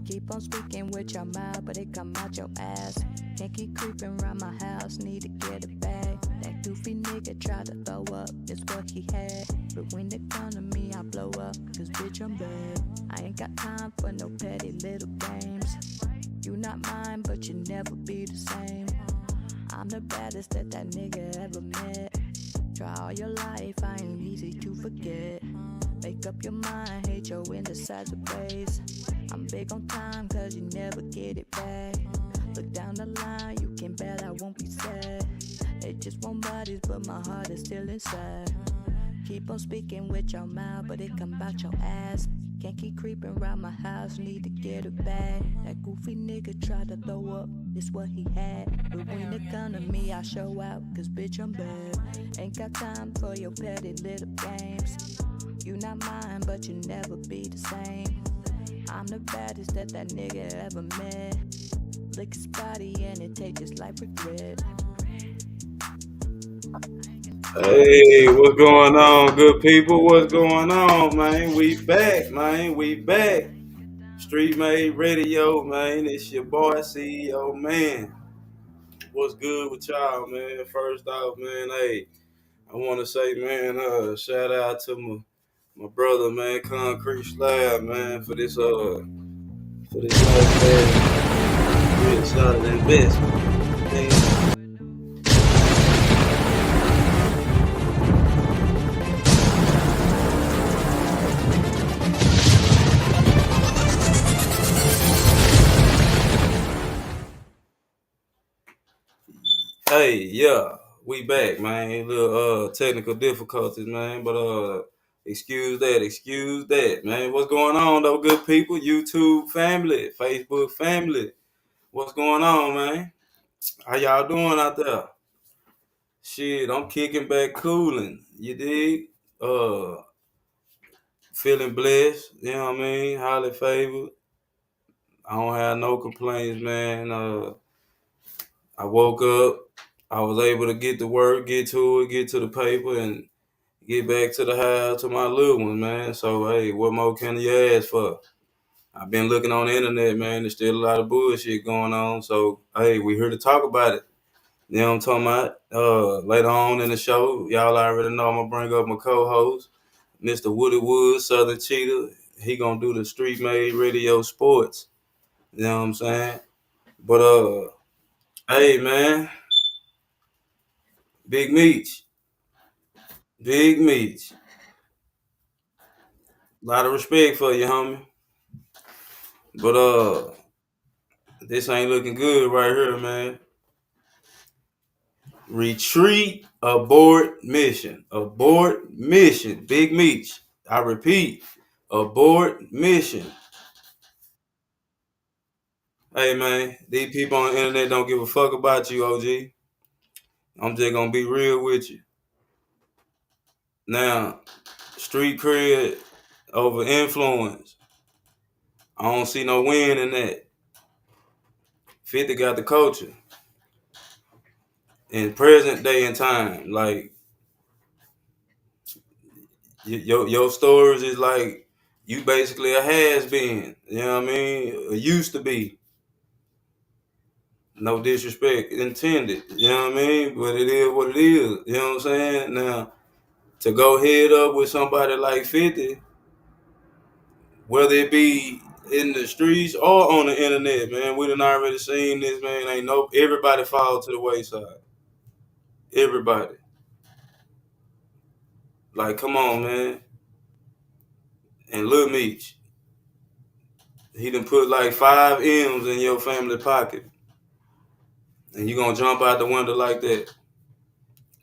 Keep on speaking with your mouth, but it come out your ass. Can't keep creeping around my house, need to get it back. That goofy nigga tried to throw up, it's what he had. But when it come to me, I blow up, cause bitch, I'm bad. I ain't got time for no petty little games. You not mine, but you never be the same. I'm the baddest that nigga ever met. Try all your life, I ain't easy to forget. Make up your mind, hate your indecisive ways. I'm big on time, cause you never get it back. Look down the line, you can bet I won't be sad. They just want bodies, but my heart is still inside. Keep on speaking with your mouth, but it come out your ass. Can't keep creeping around my house, need to get it back. That goofy nigga tried to throw up, it's what he had. But when it come to me, I show out, cause bitch, I'm bad. Ain't got time for your petty little games. You not mine, but you never be the same. I'm the baddest that nigga ever met. Lick his body and it tastes just like regret. Hey, what's going on, good people? What's going on, man? We back, man. We back. Streetmade Radio, man. It's your boy, CEO, man. What's good with y'all, man? First off, man, hey, I want to say, man, shout out to my brother, man, Concrete Slab, man, for this nice, real solid investment. Man, hey, yeah, we back, man. Little technical difficulties, man, but excuse that, man. What's going on though, good people? YouTube family, Facebook family. What's going on, man? How y'all doing out there? Shit, I'm kicking back cooling. You dig? Uh Feeling blessed, you know what I mean? Highly favored. I don't have no complaints, man. I woke up, I was able to get to work, get to it, get to the paper, and get back to the house to my little one, man. So, hey, what more can you ask for? I've been looking on the internet, man. There's still a lot of bullshit going on. So, hey, we here to talk about it. You know what I'm talking about? Later on in the show, y'all already know I'm going to bring up my co-host, Mr. Woody Woods, Southern Cheetah. He going to do the Street Made Radio Sports. You know what I'm saying? But, hey, man, Big Meech. Big Meech. A lot of respect for you, homie. But this ain't looking good right here, man. Retreat, abort mission. Abort mission. Big Meech. I repeat, abort mission. Hey man, these people on the internet don't give a fuck about you, OG. I'm just gonna be real with you. Now, street cred over influence. I don't see no win in that. 50 got the culture. In present day and time, like your stories is like you basically a has been. You know what I mean? Used to be. No disrespect intended. You know what I mean? But it is what it is. You know what I'm saying? Now, to go head up with somebody like 50, whether it be in the streets or on the internet, man, we done already seen this, man. Ain't no everybody fall to the wayside. Everybody. Like, come on, man. And Lil Meech, he done put like 5 M's in your family pocket. And you gonna jump out the window like that.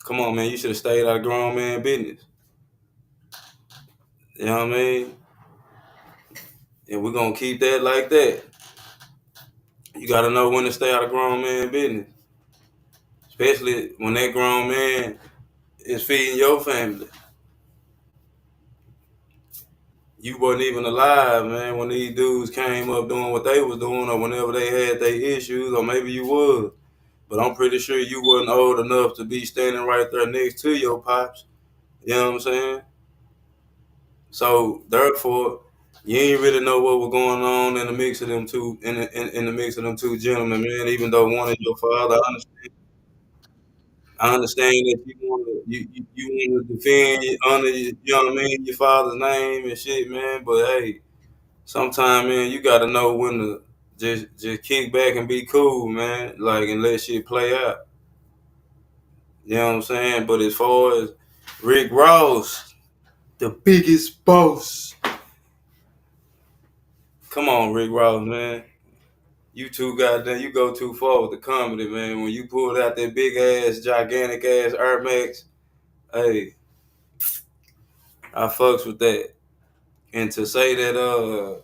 Come on, man. You should have stayed out of grown man business. You know what I mean? And we're gonna keep that like that. You gotta know when to stay out of grown man business. Especially when that grown man is feeding your family. You wasn't even alive, man, when these dudes came up doing what they was doing or whenever they had their issues, or maybe you was. But I'm pretty sure you wasn't old enough to be standing right there next to your pops. You know what I'm saying? So therefore, You ain't really know what was going on in the mix of them two in the mix of them two gentlemen, man. Even though one is your father, I understand that you want to defend under you know what I mean, your father's name and shit, man. But hey, sometimes, man, you got to know when to just kick back and be cool, man. Like and let shit play out. You know what I'm saying? But as far as Rick Ross, the biggest boss. Come on, Rick Ross, man. You too goddamn. You go too far with the comedy, man. When you pulled out that big ass, gigantic ass Air Max, hey, I fucks with that. And to say that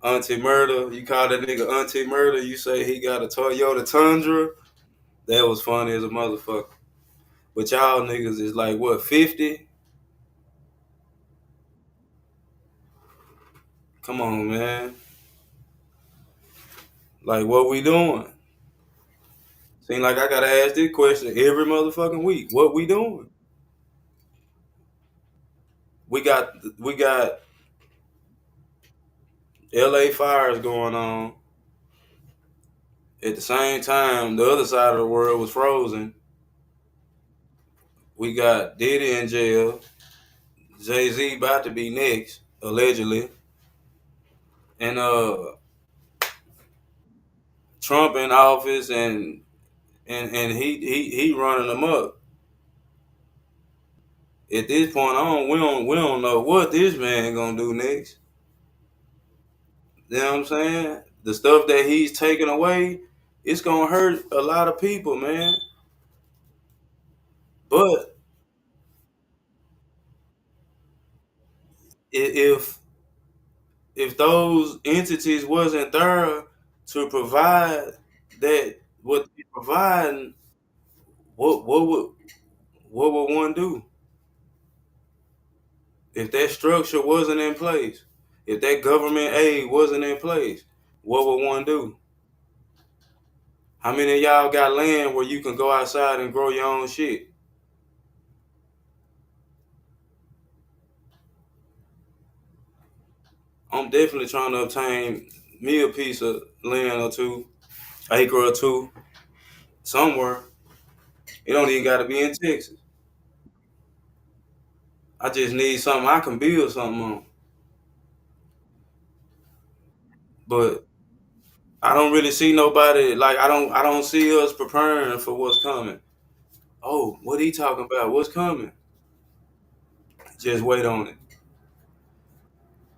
Auntie Murder, you call that nigga Auntie Murder, you say he got a Toyota Tundra, that was funny as a motherfucker. But y'all niggas is like what, 50? Come on, man. Like what we doing? Seem like I gotta ask this question every motherfucking week. What we doing? We got LA fires going on. At the same time, the other side of the world was frozen. We got Diddy in jail. Jay-Z about to be next, allegedly. And Trump in office and he running them up. At this point on, we don't know what this man gonna do next. You know what I'm saying? The stuff that he's taking away, it's gonna hurt a lot of people, man. But if if those entities wasn't there to provide that what they providing, what would one do if that structure wasn't in place? If that government aid wasn't in place, what would one do? How many of y'all got land where you can go outside and grow your own shit? I'm definitely trying to obtain me a piece of land or two, acre or two, somewhere. It don't even got to be in Texas. I just need something I can build something on. But I don't really see nobody like I don't see us preparing for what's coming. Oh, what he talking about? What's coming? Just wait on it.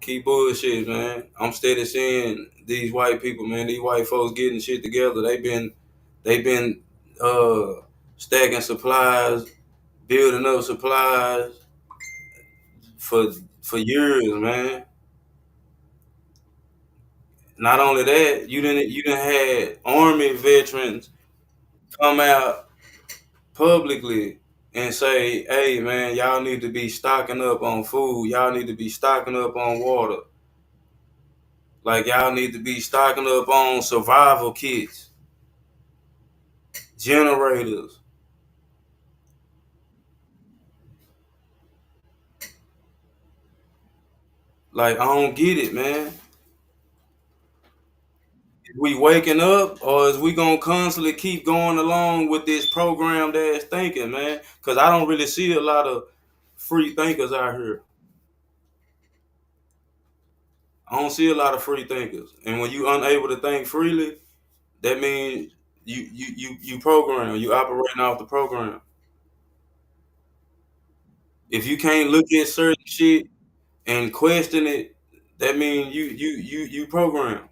Keep bullshit, man. I'm steady seeing these white people, man. These white folks getting shit together. They've been uh stacking supplies, building up supplies for for years, man. Not only that, you didn't had army veterans come out publicly and say, "Hey, man, y'all need to be stocking up on food. Y'all need to be stocking up on water. Like y'all need to be stocking up on survival kits, generators." Like I don't get it, man. Is we waking up, or is we gonna constantly keep going along with this programmed ass thinking, man? Because I don't really see a lot of free thinkers out here. I don't see a lot of free thinkers, and when you unable to think freely, that means you program, you operating off the program. If you can't look at certain shit and question it, that means you program.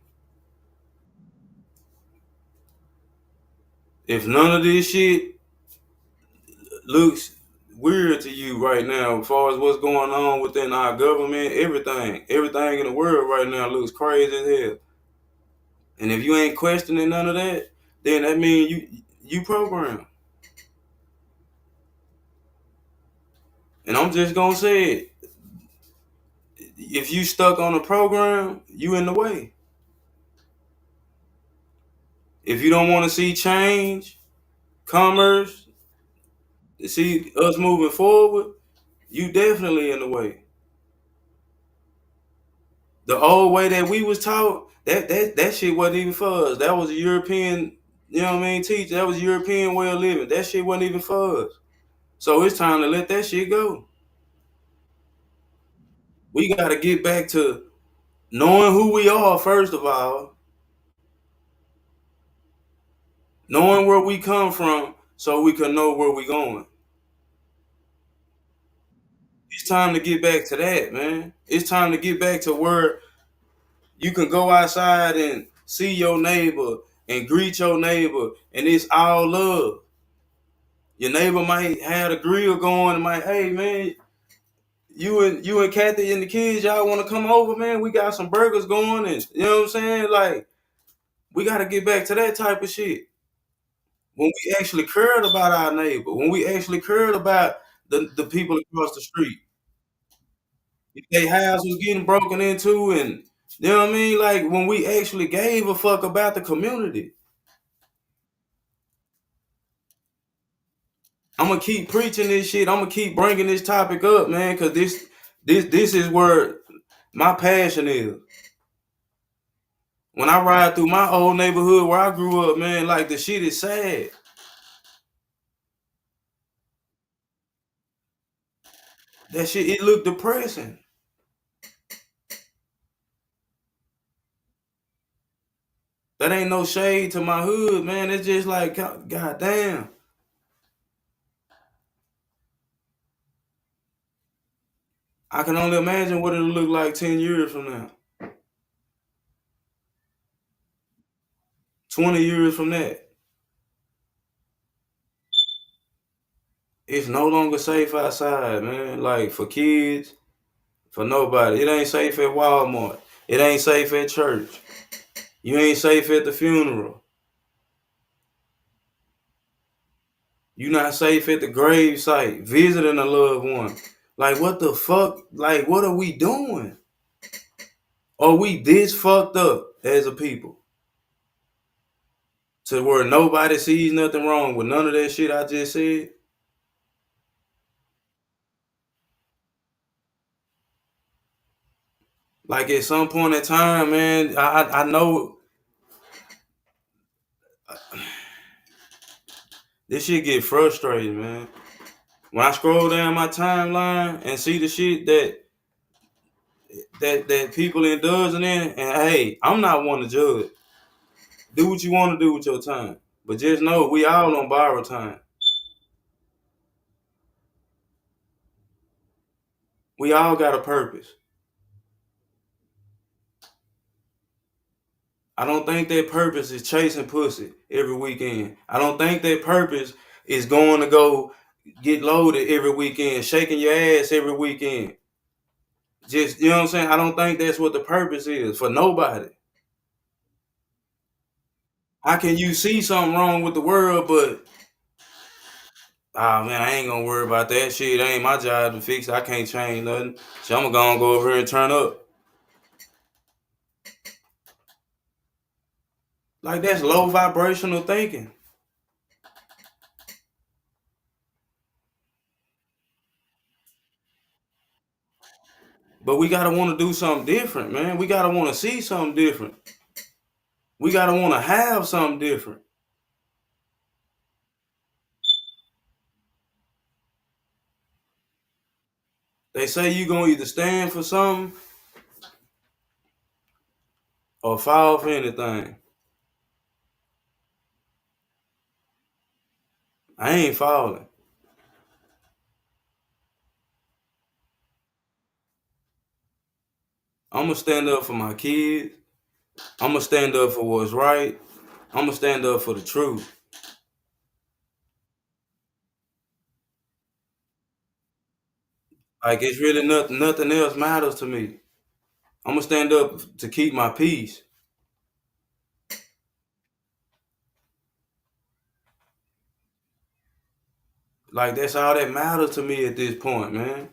If none of this shit looks weird to you right now, as far as what's going on within our government, everything in the world right now looks crazy as hell. And if you ain't questioning none of that, then that means you program. And I'm just gonna say it. If you stuck on a program, you in the way. If you don't want to see change, commerce, see us moving forward, you definitely in the way. The old way that we was taught, that shit wasn't even for us. That was a European, you know what I mean, teacher. That was a European way of living. That shit wasn't even for us. So it's time to let that shit go. We gotta get back to knowing who we are, first of all, knowing where we come from so we can know where we going. It's time to get back to that, man. It's time to get back to where you can go outside and see your neighbor and greet your neighbor, and it's all love. Your neighbor might have a grill going and might, hey man, you and Kathy and the kids, y'all want to come over, man? We got some burgers going, and you know what I'm saying? Like, we got to get back to that type of shit. When we actually cared about our neighbor, when we actually cared about the people across the street, if their house was getting broken into, and you know what I mean, like when we actually gave a fuck about the community. I'm gonna keep preaching this shit. I'm gonna keep bringing this topic up, man, because this is where my passion is. When I ride through my old neighborhood where I grew up, man, like the shit is sad. That shit, it looked depressing. That ain't no shade to my hood, man. It's just like, God damn. I can only imagine what it'll look like 10 years from now, 20 years from that. It's no longer safe outside, man. Like for kids, for nobody. It ain't safe at Walmart. It ain't safe at church. You ain't safe at the funeral. You not safe at the grave site, visiting a loved one. Like what the fuck? Like what are we doing? Are we this fucked up as a people? To where nobody sees nothing wrong with none of that shit I just said? Like at some point in time, man, I know this shit get frustrating, man. When I scroll down my timeline and see the shit that people indulging in, and hey, I'm not one to judge. Do what you want to do with your time, but just know we all on borrowed time. We all got a purpose. I don't think that purpose is chasing pussy every weekend. I don't think that purpose is going to go get loaded every weekend, shaking your ass every weekend. Just, you know what I'm saying? I don't think that's what the purpose is for nobody. How can you see something wrong with the world, but oh man, I ain't gonna worry about that shit. It ain't my job to fix it. I can't change nothing. So I'm gonna go over here and turn up. Like that's low vibrational thinking. But we gotta want to do something different, man. We gotta want to see something different. We gotta want to have something different. They say you gonna either stand for something or fall for anything. I ain't falling. I'm gonna stand up for my kids. I'm gonna stand up for what's right. I'm gonna stand up for the truth. Like it's really nothing else matters to me. I'm gonna stand up to keep my peace. Like that's all that matters to me at this point, man.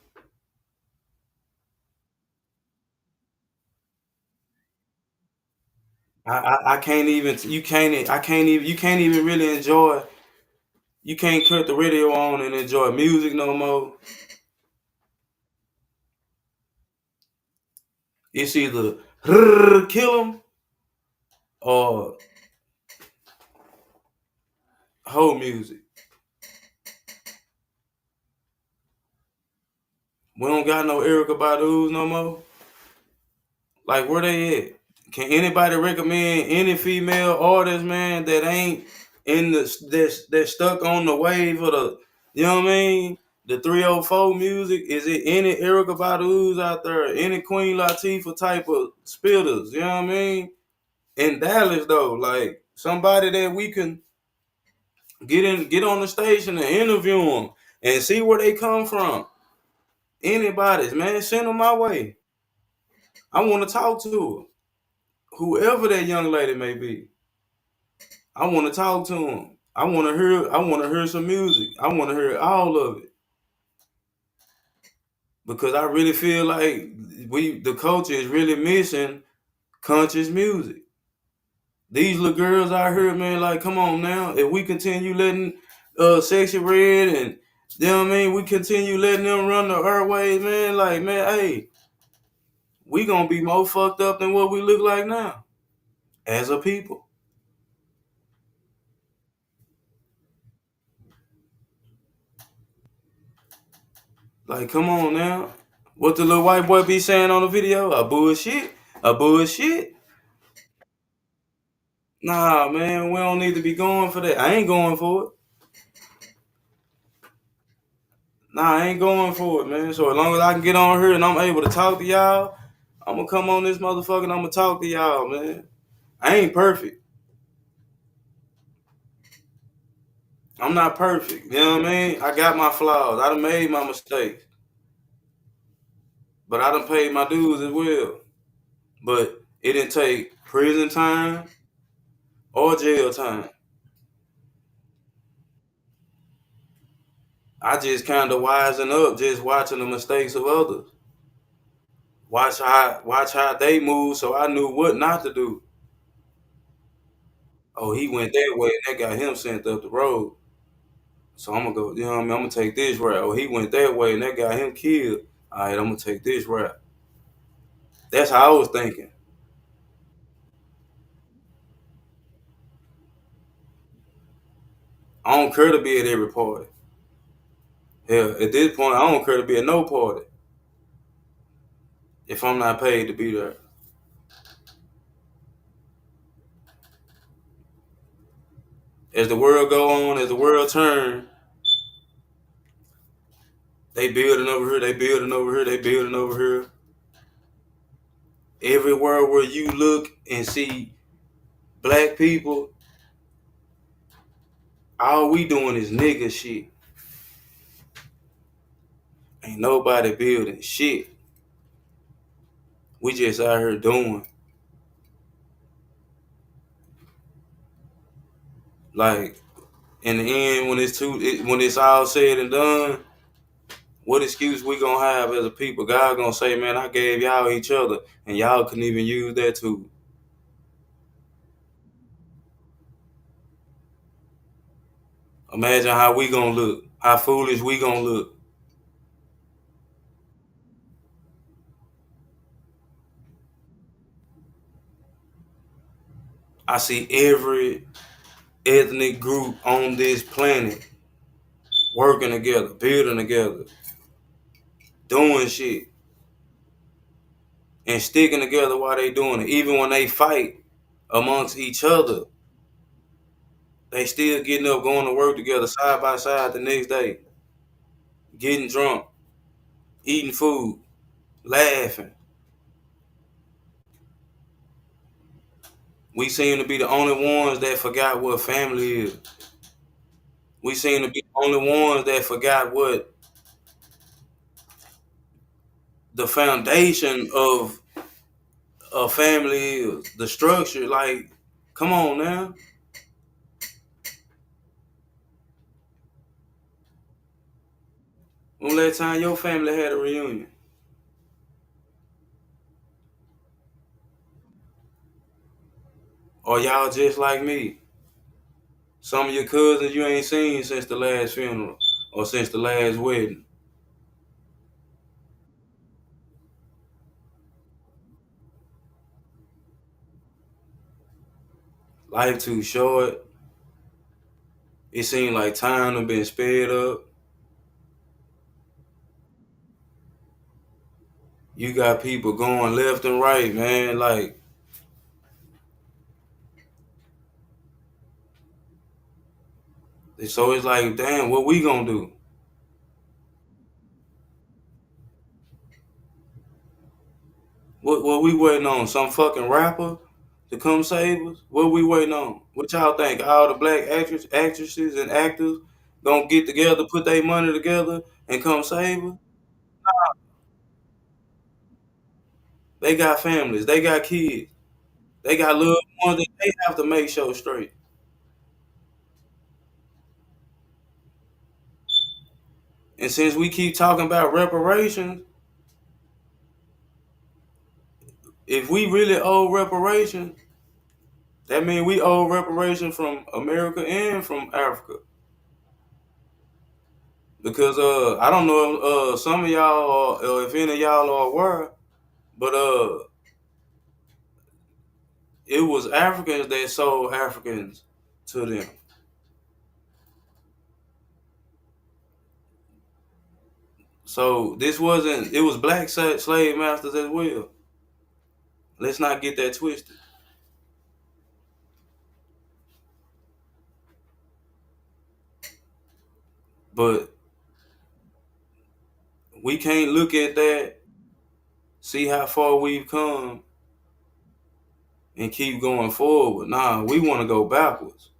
I can't even you can't I can't even you can't even really enjoy. You can't cut the radio on and enjoy music no more. It's either kill him or whole music. We don't got no Erica Badu's no more. Like where they at? Can anybody recommend any female artist, man, that ain't in the that's stuck on the wave of the, you know what I mean? The 304 music. Is it any Erica Badu's out there? Any Queen Latifah type of spitters? You know what I mean? In Dallas though, like somebody that we can get on the station and interview them and see where they come from. Anybody's, man, send them my way. I want to talk to her, whoever that young lady may be. I want to talk to them. I want to hear. I want to hear some music. I want to hear all of it because I really feel like the culture is really missing conscious music. These little girls out here, man, like, come on now. If we continue letting Sexy Red and, you know what I mean, we continue letting them run the airways, man, like, man, hey, we gonna be more fucked up than what we look like now as a people. Like, come on now. What the little white boy be saying on the video? A bullshit? A bullshit? Nah, man, we don't need to be going for that. I ain't going for it. Nah, I ain't going for it, man. So as long as I can get on here and I'm able to talk to y'all, I'm gonna come on this motherfucker and I'm gonna talk to y'all, man. I ain't perfect. I'm not perfect. You know what I mean? I got my flaws. I done made my mistakes. But I done paid my dues as well. But it didn't take prison time or jail time. I just kind of wisen up just watching the mistakes of others. Watch how they move, so I knew what not to do. Oh, he went that way, and that got him sent up the road. So I'm gonna go. You know what I mean? I'm gonna take this route. Oh, he went that way, and that got him killed. All right, I'm gonna take this route. That's how I was thinking. I don't care to be at every party. Hell, at this point, I don't care to be at no party if I'm not paid to be there. As the world go on, as the world turn, they building over here, they building over here, they building over here. Everywhere where you look and see black people, all we doing is nigga shit. Ain't nobody building shit. We just out here doing. Like in the end, when it's all said and done, what excuse we gonna have as a people? God gonna say, man, I gave y'all each other, and y'all couldn't even use that too. Imagine how we gonna look, how foolish we gonna look. I see every ethnic group on this planet working together, building together, doing shit, and sticking together while they doing it. Even when they fight amongst each other, they still getting up, going to work together side by side the next day, getting drunk, eating food, laughing. We seem to be the only ones that forgot what family is. We seem to be the only ones that forgot what the foundation of a family is, the structure. Like, come on now. When last time your family had a reunion? Or y'all just like me? Some of your cousins you ain't seen since the last funeral or since the last wedding. life too short. It seemed like time had been sped up. You got people going left and right, man. Like, so it's like, damn, what we gonna do? What we waiting on? Some fucking rapper to come save us? What we waiting on? What y'all think? All the black actresses and actors gonna get together, put their money together, and come save us? They got families, they got kids, they got little ones that they have to make sure straight. And since we keep talking about reparations, if we really owe reparations, that means we owe reparations from America and from Africa. Because I don't know if some of y'all or if any of y'all are aware, but it was Africans that sold Africans to them. So this wasn't, it was black slave masters as well. Let's not get that twisted. But we can't look at that, see how far we've come, and keep going forward. Nah, we want to go backwards.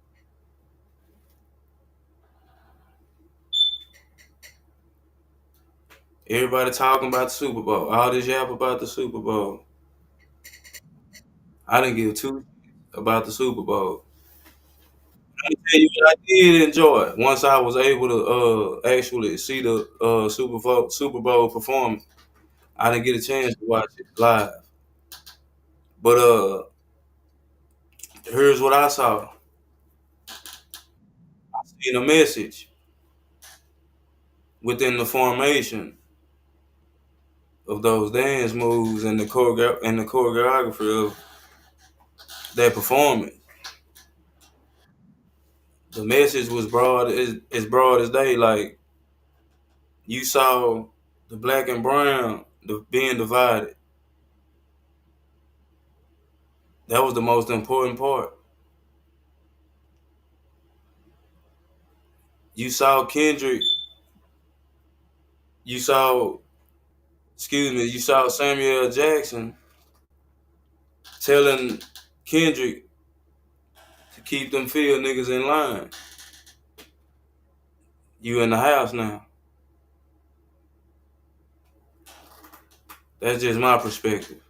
Everybody talking about the Super Bowl. All this yap about the Super Bowl. I didn't give two about the Super Bowl. I tell you what I did enjoy once I was able to actually see the Super Bowl performance. I didn't get a chance to watch it live, but here's what I saw. I seen a message within the formation of those dance moves and the choreography of that performance. The message was broad as broad as day. Like, you saw the black and brown being divided. That was the most important part. You saw Kendrick. You saw, excuse me. You saw Samuel Jackson telling Kendrick to keep them field niggas in line. You in the house now. That's just my perspective.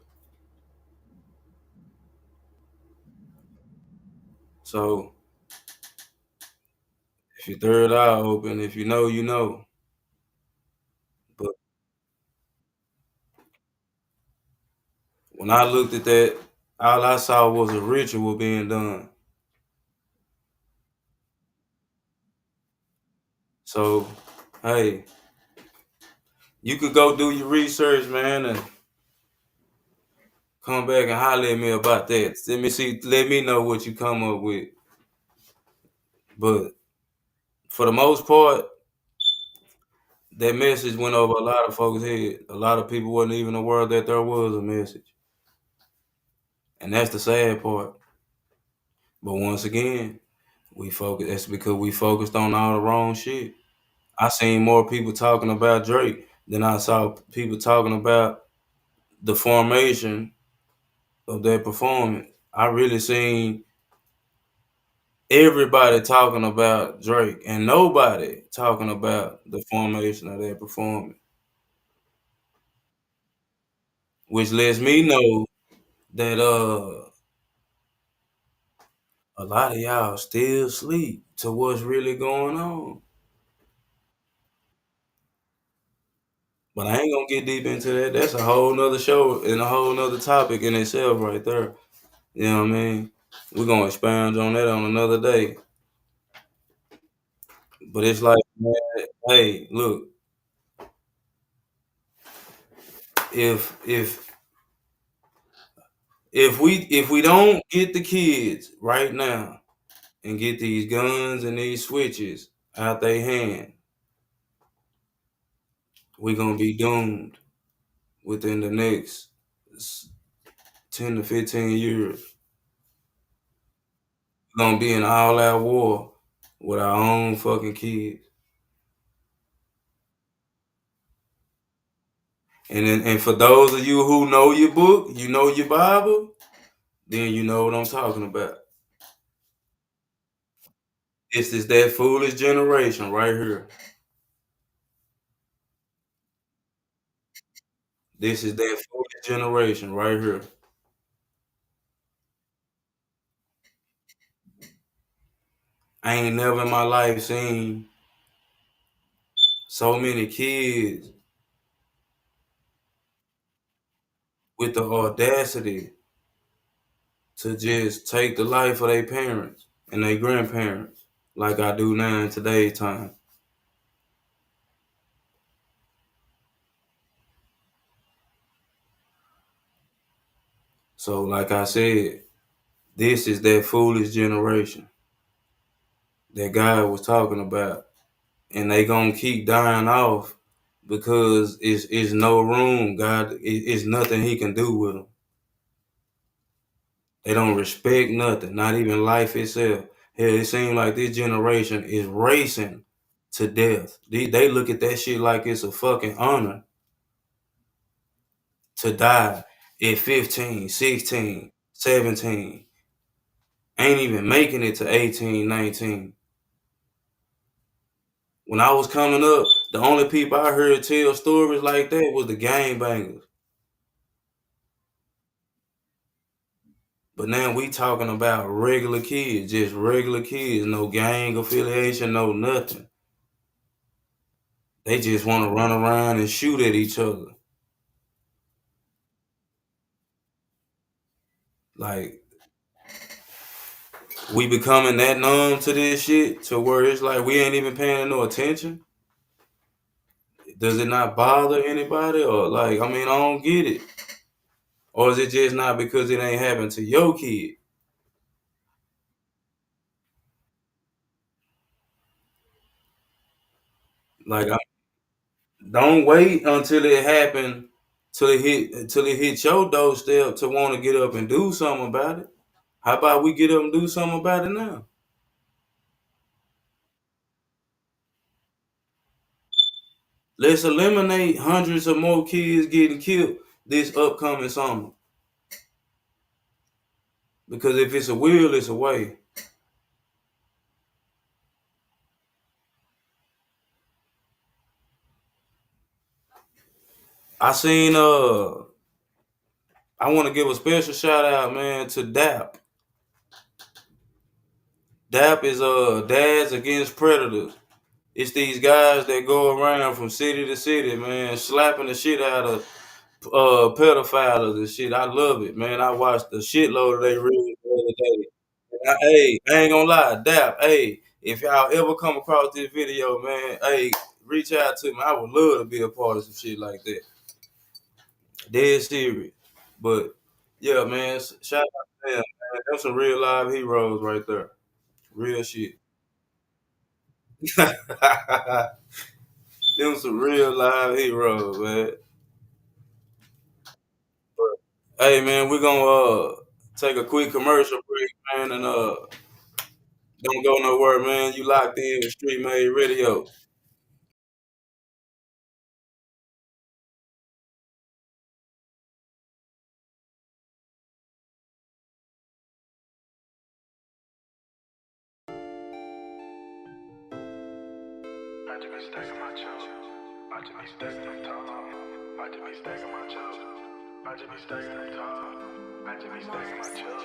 So if your third eye open, if you know, you know. But when I looked at that, all I saw was a ritual being done. So, hey, you could go do your research, man, and come back and holler at me about that. Let me know what you come up with. But for the most part, that message went over a lot of folks' head. A lot of people wasn't even aware that there was a message. And that's the sad part. But once again, that's because we focused on all the wrong shit. I seen more people talking about Drake than I saw people talking about the formation of that performance. I really seen everybody talking about Drake and nobody talking about the formation of that performance, which lets me know that a lot of y'all still sleep to what's really going on. But I ain't gonna get deep into that. That's a whole nother show and a whole nother topic in itself right there. You know what I mean? We're gonna expound on that on another day. But it's like, man, hey, look, if if we don't get the kids right now and get these guns and these switches out their hand, we're gonna be doomed within the next 10 to 15 years. We're gonna be in all-out war with our own fucking kids. And for those of you who know your book, you know your Bible, then you know what I'm talking about. This is that foolish generation right here. This is that foolish generation right here. I ain't never in my life seen so many kids with the audacity to just take the life of their parents and their grandparents like I do now in today's time. So, like I said, this is that foolish generation that God was talking about. And they gonna keep dying off because it's no room. God, it's nothing he can do with them. They don't respect nothing, not even life itself. Hell, it seems like this generation is racing to death. They look at that shit like it's a fucking honor to die at 15, 16, 17. Ain't even making it to 18, 19. When I was coming up, the only people I heard tell stories like that was the gangbangers. But now we talking about regular kids, just regular kids, no gang affiliation, no nothing. They just want to run around and shoot at each other. Like, we becoming that numb to this shit to where it's like we ain't even paying no attention. Does it not bother anybody? Or like, I mean, I don't get it. Or is it just not because it ain't happened to your kid? Like, don't wait until it happened, till it hit your doorstep to want to get up and do something about it. How about we get up and do something about it now? Let's eliminate hundreds of more kids getting killed this upcoming summer. Because if it's a will, it's a way. I seen I want to give a special shout out, man, to DAP. DAP is Dads Against Predators. It's these guys that go around from city to city, man, slapping the shit out of pedophiles and shit. I love it, man. I watched the shitload of they reels the other day. Hey, I ain't gonna lie, Dap. Hey, if y'all ever come across this video, man, hey, reach out to me. I would love to be a part of some shit like that. Dead serious. But yeah, man, shout out to them, man. Them some real live heroes right there. Real shit. Them some real live heroes, man. Hey, man, we're gonna take a quick commercial break, man, and don't go nowhere, man. You locked in with Streetmade Radio. I just be stacking my chips. I just be stacking them tall. I just be stacking my chips. I just be stacking them tall. I just be stacking my chips.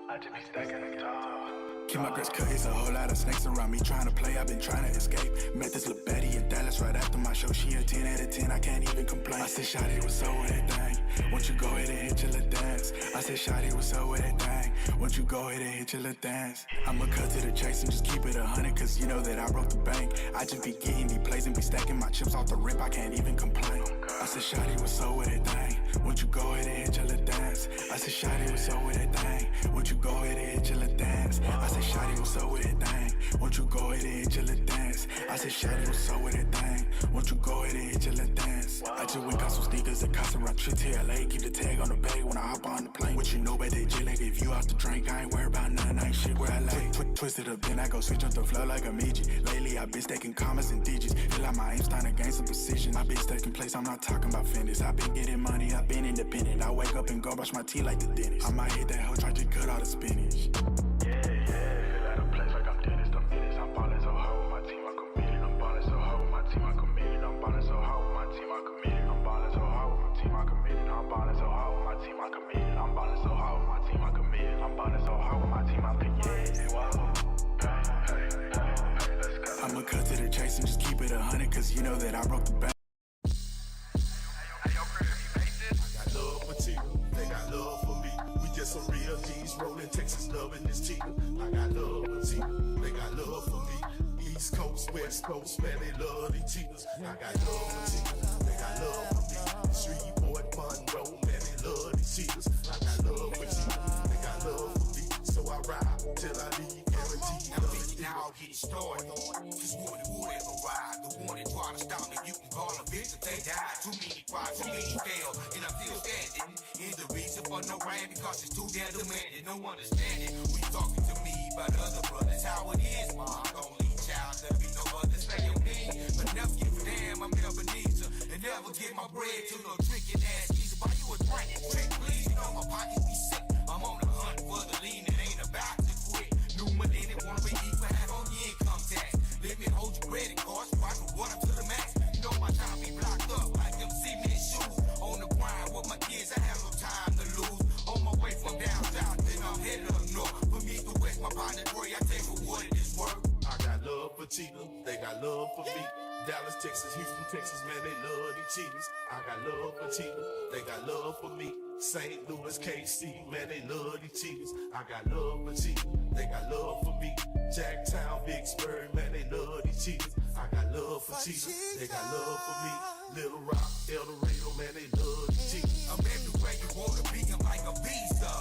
I just be stacking them tall. Keep my girls cut, it's a whole lot of snakes around me trying to play, I've been trying to escape. Met this little baddie in Dallas right after my show, she a 10 out of 10, I can't even complain. I said, shawty, what's up with that thing? Won't you go ahead and hit your little dance? I said, shawty, what's up with that thing? Won't you go ahead and hit your little dance? I'ma cut to the chase and just keep it 100, cause you know that I broke the bank. I just be getting these plays and be stacking my chips off the rip, I can't even complain. I said, shawty, what's up with that thing? Won't you go ahead and hit your little dance? I said, shawty, what's up with that thing? Won't you go ahead and hit your little dance? I said, shawty, what's up with that thing? Won't you go ahead and hit your little dance? I said, shawty, what's up with that thing? Won't you go ahead and hit your little dance? I just went got some sneakers that cost around trip to LA. Keep the tag on the bag when I hop on the plane. What you know about that jet lag? If you off the drink, I ain't worried about nothing. I ain't shit where I lay. Twisted up, then I go switch up the flow like a midget. Lately, I been stacking commas and digits. Feel like my aim's trying to gain some precision. I been stuck in place, I'm not talking about fenders. I been getting money, I been independent. I wake up and go brush my teeth like the dentist. I might hit that hoe, try to cut all the spinach. Yeah, feel out of place like I'm Dennis. I'm Dennis, I'm ballin' so hard with my team, I'm committed. I'm ballin' so hard with my team, I'm committed. I'm ballin' so hard with my team, I'm committed. I'm ballin' so hard with my team, I'm committed. I'm ballin' so hard with my team, I'm committed. I'm ballin' so hard with my team, I'm committed. I'm ballin' so hard with my team, I'm committed. I'ma cut to the chase and just keep it 100, cause you know that I broke the bank. They got love for me. We just some real G's rolling Texas, loving this cheater. I got love for Tina. They got love for me. East Coast, West Coast, man, they love these cheaters. I got love for Tina. They got love for me. Streetmade, Monroe, man, they love these cheaters. I got love for Tina. They got love for me. So I ride till I leave, guaranteed. Now get it started. Just want to ever ride. The one that try to stop me, you can call a bitch if they die. Too many cry, too many fail, and I'm still standing. Here's the reason for no rain, because it's too damn demanding. No understanding. We talking to me about other brothers, how it is. My only child, there be no other say your name. But never give a damn, I'm Ebenezer. And never get my bread to no trickin' ass geezer. Buy you a drink, trick please, you know my pockets be sick. I'm on the hunt for the lean, it ain't about to quit. New money, they wanna be equal, have on the income tax. Let me hold your credit cards, so I can run up to the max. You know my time be blocked up like them cement shoes. On the grind with my kids, I have no time to lose. On my way from down south, then I'm headed up north. From east to west, my partner Troy, I take for what it is worth. I got love for Tina, they got love for me. Dallas, Texas, Houston, Texas, man, they love these cheaters. I got love for Tina, they got love for me. St. Louis, KC, man, they love these cheaters. I got love for Tina, they got love for me. Jacktown, Vicksburg, man, they love these cheaters. I got love for Tina, they got love for me. Little Rock, El Dorado, man, they love these cheaters. I'm everywhere you wanna be, I'm like a visa.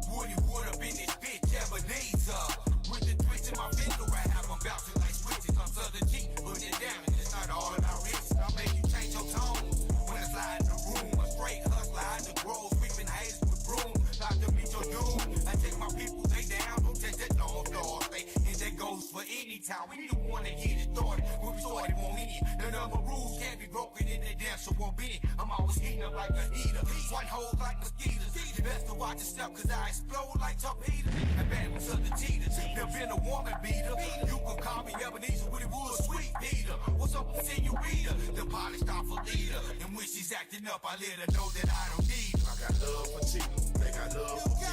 Woody Wood up in this bitch, Ebenezer. With the twist in my finger, I have them bouncing like switches. I'm Southern G, put it down, and it's not all about riches. I'll make you change your tone. When I slide in the room, a straight hustler out the grove, sweeping haze with broom. Like to meet your doom. I take my people, they down, don't take that long floor. And that goes for any time. We the one that get it started. When we started, won't end. None of my rules can't be broken in that damn, so won't be. I'm always heating up like a heater. White holes like mosquitoes. Best to watch yourself, cause I explode like torpedoes. And bad with other cheaters. Never been a woman beater. You can call me Ebenezer with it wood, sweet Peter. What's up with senorita? The polished off a leader. And when she's acting up, I let her know that I don't need her. I got love for Tina, they got love for me.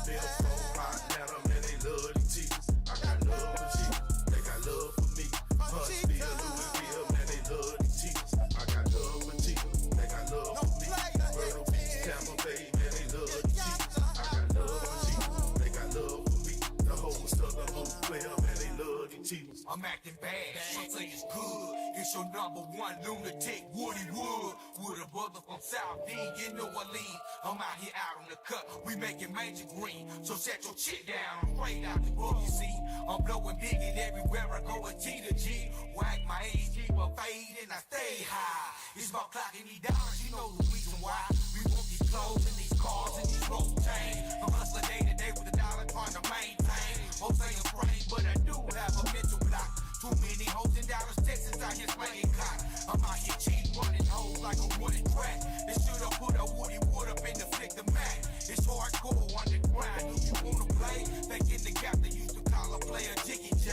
They're from Atlanta, man, they love these cheaters. I got love for Tina, they got love for me. Huntsville, Louisville, man, they love these cheaters. I got love for Tina, they got love for me. Myrtle Beach, Tampa Bay, man, they love these cheaters. I got love for Tina, they got love for me. The whole Southern Hoop player, man, they love these cheaters. I'm acting bad, some say it's good. It's your number one lunatic, Woody Wood. With a brother from South D, you know I lead. I'm out here out on the cut, we making major green. So set your shit down, straight out the book, you see. I'm blowing big and everywhere I go, a G to G. Whack my age, keep a fade and I stay high. It's about clocking these dollars, you know the reason why. We want these clothes and these cars and these road chains. I'm hustling day to day with a dollar trying to maintain. Most say I'm afraid, but I do have a mental block. Too many hoes in Dallas, Texas, out here slaying cock. I'm out here cheating, running hoes like a wooden track. They should've put a Woody Wood up in the flick the Mac. It's hardcore underground. Do you wanna play? Back in the gap, they used to call a player Jiggy J.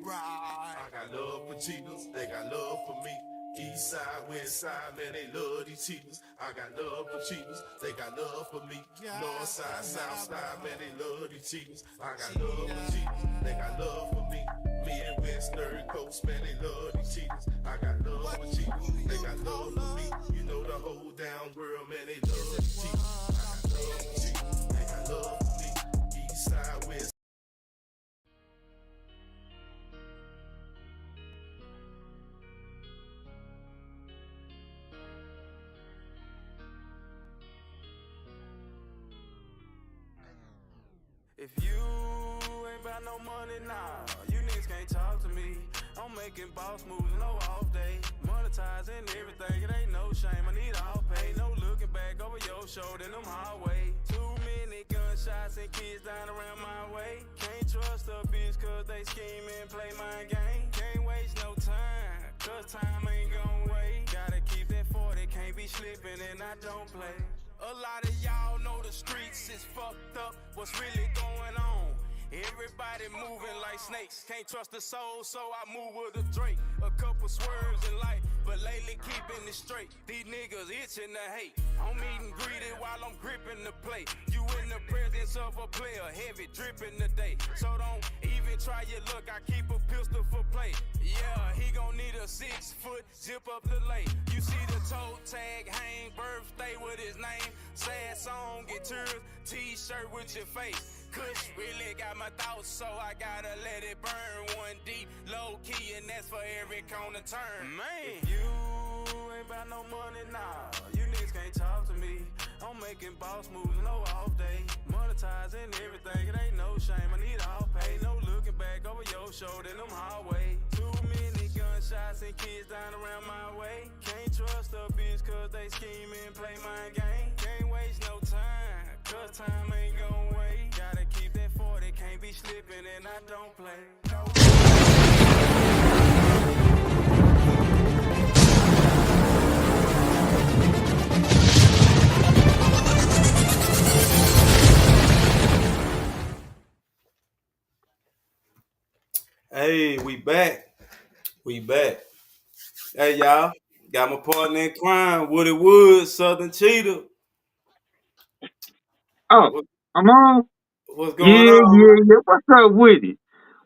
Right. I got love for cheaters, they got love for me. East side, west side, man, they love these cheaters. I got love for cheaters, they got love for me. North side, south side, man, they love these cheaters. I got love for cheaters, they got love for me. Midwest, third coast, man, they love these cheaters. I got love for cheaters, they got love for me. You know the whole down world, man, they love these cheaters. I got love for cheaters, they got love for me. East side, west If you ain't got no money now, you niggas can't talk to me. I'm making boss moves, no off day. Monetizing everything, it ain't no shame. I need all pay, no looking back over your shoulder in them highway. Too many gunshots and kids dying around my way. Can't trust a bitch cause they scheme and play my game. Can't waste no time, cause time ain't gon' wait. Gotta keep that 40, can't be slipping and I don't play. A lot of y'all know the streets is fucked up. What's really going on? Everybody moving like snakes. Can't trust the soul, so I move with a Drake. A couple swerves in life, but lately keeping it straight. These niggas itching to hate. I'm eating greedy while I'm gripping the plate. You in the presence of a player, heavy dripping today. So don't even try your luck. I keep a pistol for play. Yeah, he gon' need a 6 foot zip up the lake. You see the toe tag hang, birthday with his name. Sad song, get tears, t-shirt with your face. Kush really got my thoughts, so I gotta let it burn. One deep, low key, and that's for every corner turn. Man, if you ain't got no money now, you niggas can't talk to me. I'm making boss moves, no off day. Monetizing everything, it ain't no shame. I need all pay, no looking back over your shoulder in them highway. Too many gunshots and kids dying around my way. Can't trust a bitch cause they scheme and play my game. Can't waste no time, cause time ain't gon' wait. Gotta keep that 40, can't be slipping and I don't play. No. Hey, we back. We back. Hey, y'all. Got my partner in crime, Woody Woods, Southern Cheetah. Oh, What, I'm on. what's going Yeah, on? yeah, yeah. What's up with it?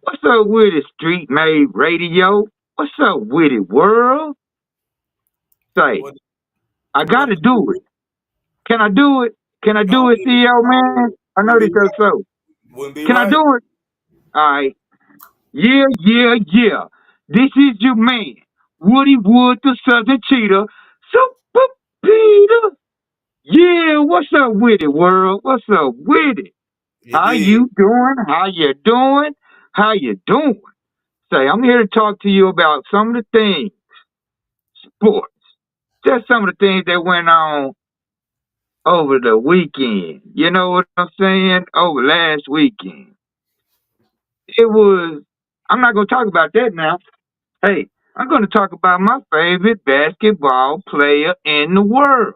What's up with it? Streetmade radio. What's up with it, world? Say, What, I what gotta do it. Can I do it? Can I no, do it, CEO man? I know wouldn't this be is right. so. Wouldn't be Can I right. do it? All right. Yeah, yeah, yeah. This is your man, Woody Wood, the Southern Cheetah. Super Peter. Yeah, what's up with it, world? What's up with it? You How did. you doing? How you doing? How you doing? Say, I'm here to talk to you about some of the things, sports, just some of the things that went on over the weekend. You know what I'm saying? Over last weekend. It was, I'm not going to talk about that now. Hey, I'm going to talk about my favorite basketball player in the world.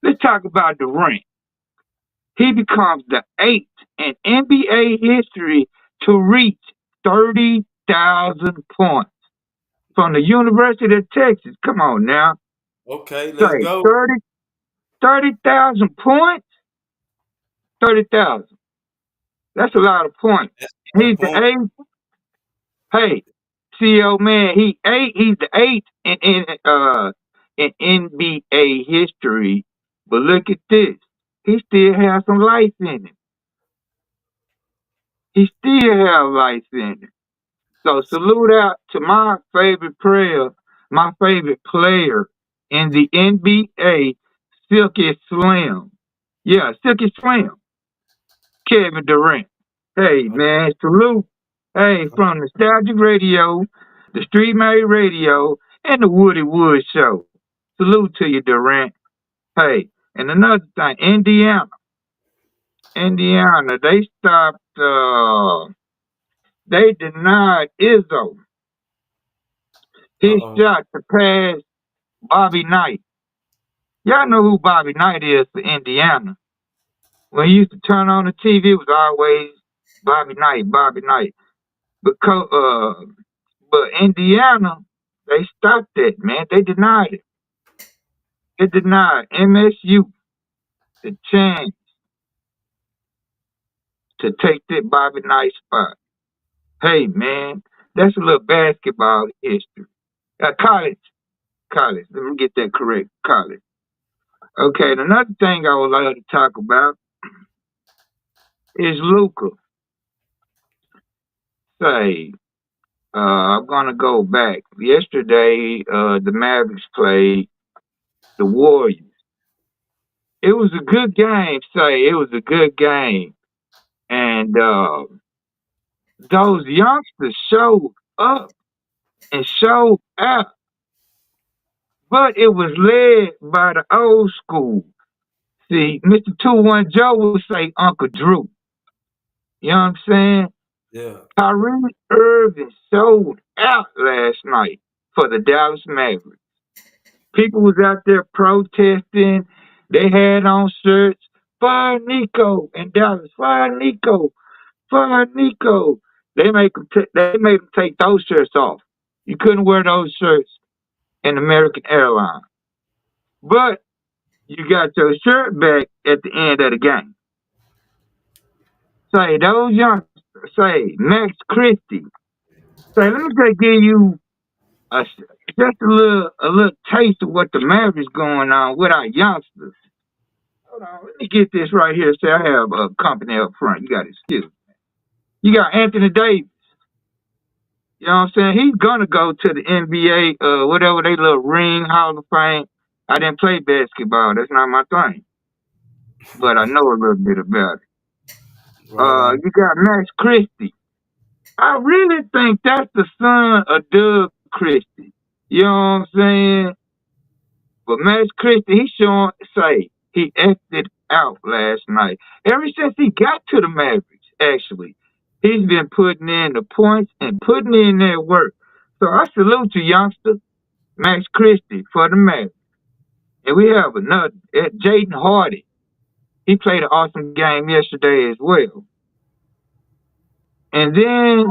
Let's talk about Durant. He becomes the eighth in NBA history to reach 30,000 points from the University of Texas. Come on now. Okay, let's Say go. 30,000 points? 30,000. That's a lot of points. That's a He's the point. eighth. Hey, CEO man, he's the eighth in NBA history. But look at this. He still has some life in him. He still has life in him. So salute out to my favorite player in the NBA, Silky Slim. Yeah, Silky Slim, Kevin Durant. Hey man, salute. Hey, from Nostalgic Radio, the Street Made Radio, and the Woody Wood Show. Salute to you, Durant. Hey, and another thing, Indiana, they denied Izzo his Uh-oh. shot to pass Bobby Knight. Y'all know who Bobby Knight is for Indiana. When he used to turn on the TV, it was always Bobby Knight, Bobby Knight. But Indiana, they stopped that, man. They denied it. They denied MSU the chance to take that Bobby Knight spot. Hey, man, that's a little basketball history. College. Let me get that correct. College. Okay, and another thing I would like to talk about is Luca. Say, I'm gonna go back. Yesterday, the Mavericks played the Warriors. It was a good game. Say, it was a good game. and those youngsters showed up and showed out, but it was led by the old school. See, Mr. 2-1 Joe would say Uncle Drew. You know what I'm saying? Yeah. Kyrie Irving sold out last night for the Dallas Mavericks. People was out there protesting. They had on shirts. Fire Nico in Dallas. Fire Nico. Fire Nico. They made them take those shirts off. You couldn't wear those shirts in American Airlines. But you got your shirt back at the end of the game. Say those youngsters. Say Max Christie. Say let me just give you just a little taste of what the Mavericks going on with our youngsters. Hold on, let me get this right here. Say I have a company up front. You got to excuse me. You got Anthony Davis. You know what I'm saying? He's gonna go to the NBA, whatever they little ring Hall of Fame. I didn't play basketball. That's not my thing. But I know a little bit about it. Right on. You got Max Christie. I really think that's the son of Doug Christie. You know what I'm saying? But Max Christie, he showing say he acted out last night. Ever since he got to the Mavericks, actually, he's been putting in the points and putting in that work. So I salute you, youngster, Max Christie for the Mavericks. And we have another, Jaden Hardy. He played an awesome game yesterday as well. And then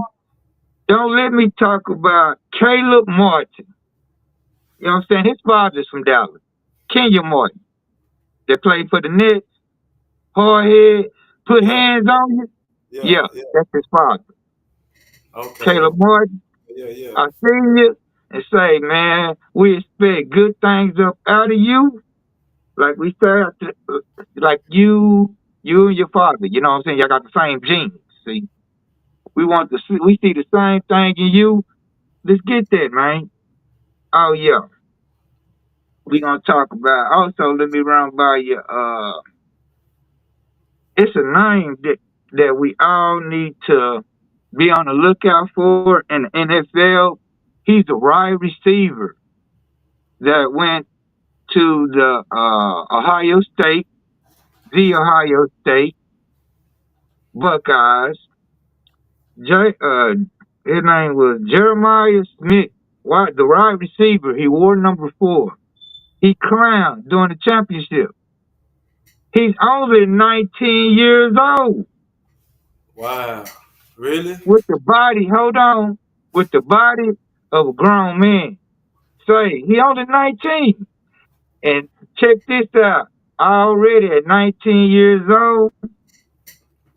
don't let me talk about Caleb Martin. You know what I'm saying? His father's from Dallas. Kenya Martin. That played for the Nets. Hard head, put Yeah. hands on you. Yeah. Yeah, Yeah. that's his father. Okay. Caleb Martin, Yeah. Yeah. I see you and say, man, we expect good things up out of you. Like we said, like you and your father. You know what I'm saying? Y'all got the same genes. See, we see the same thing in you. Let's get that, man. Oh yeah, we gonna talk about. Also, let me run by you. It's a name that we all need to be on the lookout for in the NFL. He's a wide receiver that went to the Ohio State Buckeyes. J, uh, his name was Jeremiah Smith, the wide receiver. He wore number 4. He clowned during the championship. He's only 19 years old Wow. Really? with the body. Hold on, with the body of a grown man. Say he only 19. And check this out. Already at 19 years old,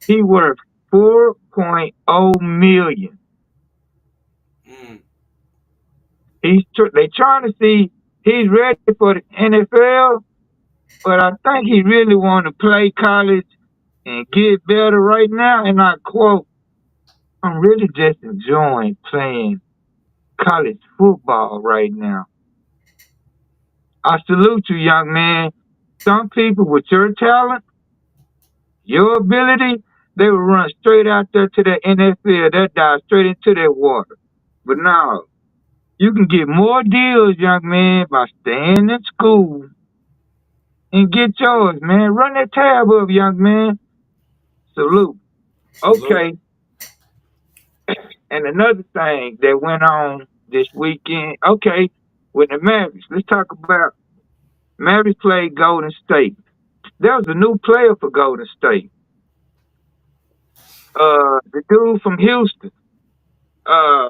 he worth 4.0 million. Mm. They trying to see he's ready for the NFL, but I think he really want to play college and get better right now. And I quote, "I'm really just enjoying playing college football right now." I salute you, young man. Some people with your talent, your ability, they will run straight out there to the NFL. That dive straight into that water. But now, you can get more deals, young man, by staying in school and get yours, man. Run that tab up, young man. Salute. Salute. Okay. And another thing that went on this weekend, okay, with the Mavericks. Let's talk about Mavericks played Golden State. There was a new player for Golden State. The dude from Houston. Uh,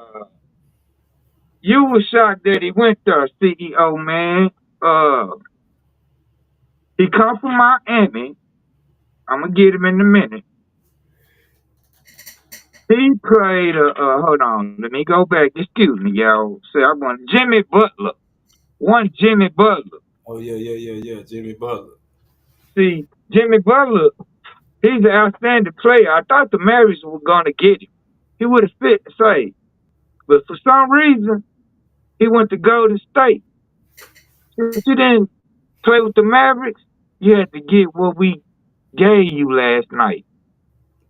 you were shocked that he went there, CEO man. Uh, he come from Miami. I'm gonna get him in a minute. He played. Hold on. Let me go back. Excuse me, y'all. Say I want Jimmy Butler. One Jimmy Butler. Oh yeah. Yeah. Yeah. Yeah. Jimmy Butler. See, Jimmy Butler. He's an outstanding player. I thought the Mavericks were gonna get him. He would have fit the same, but for some reason he went to Golden State. If you didn't play with the Mavericks, you had to get what we gave you last night.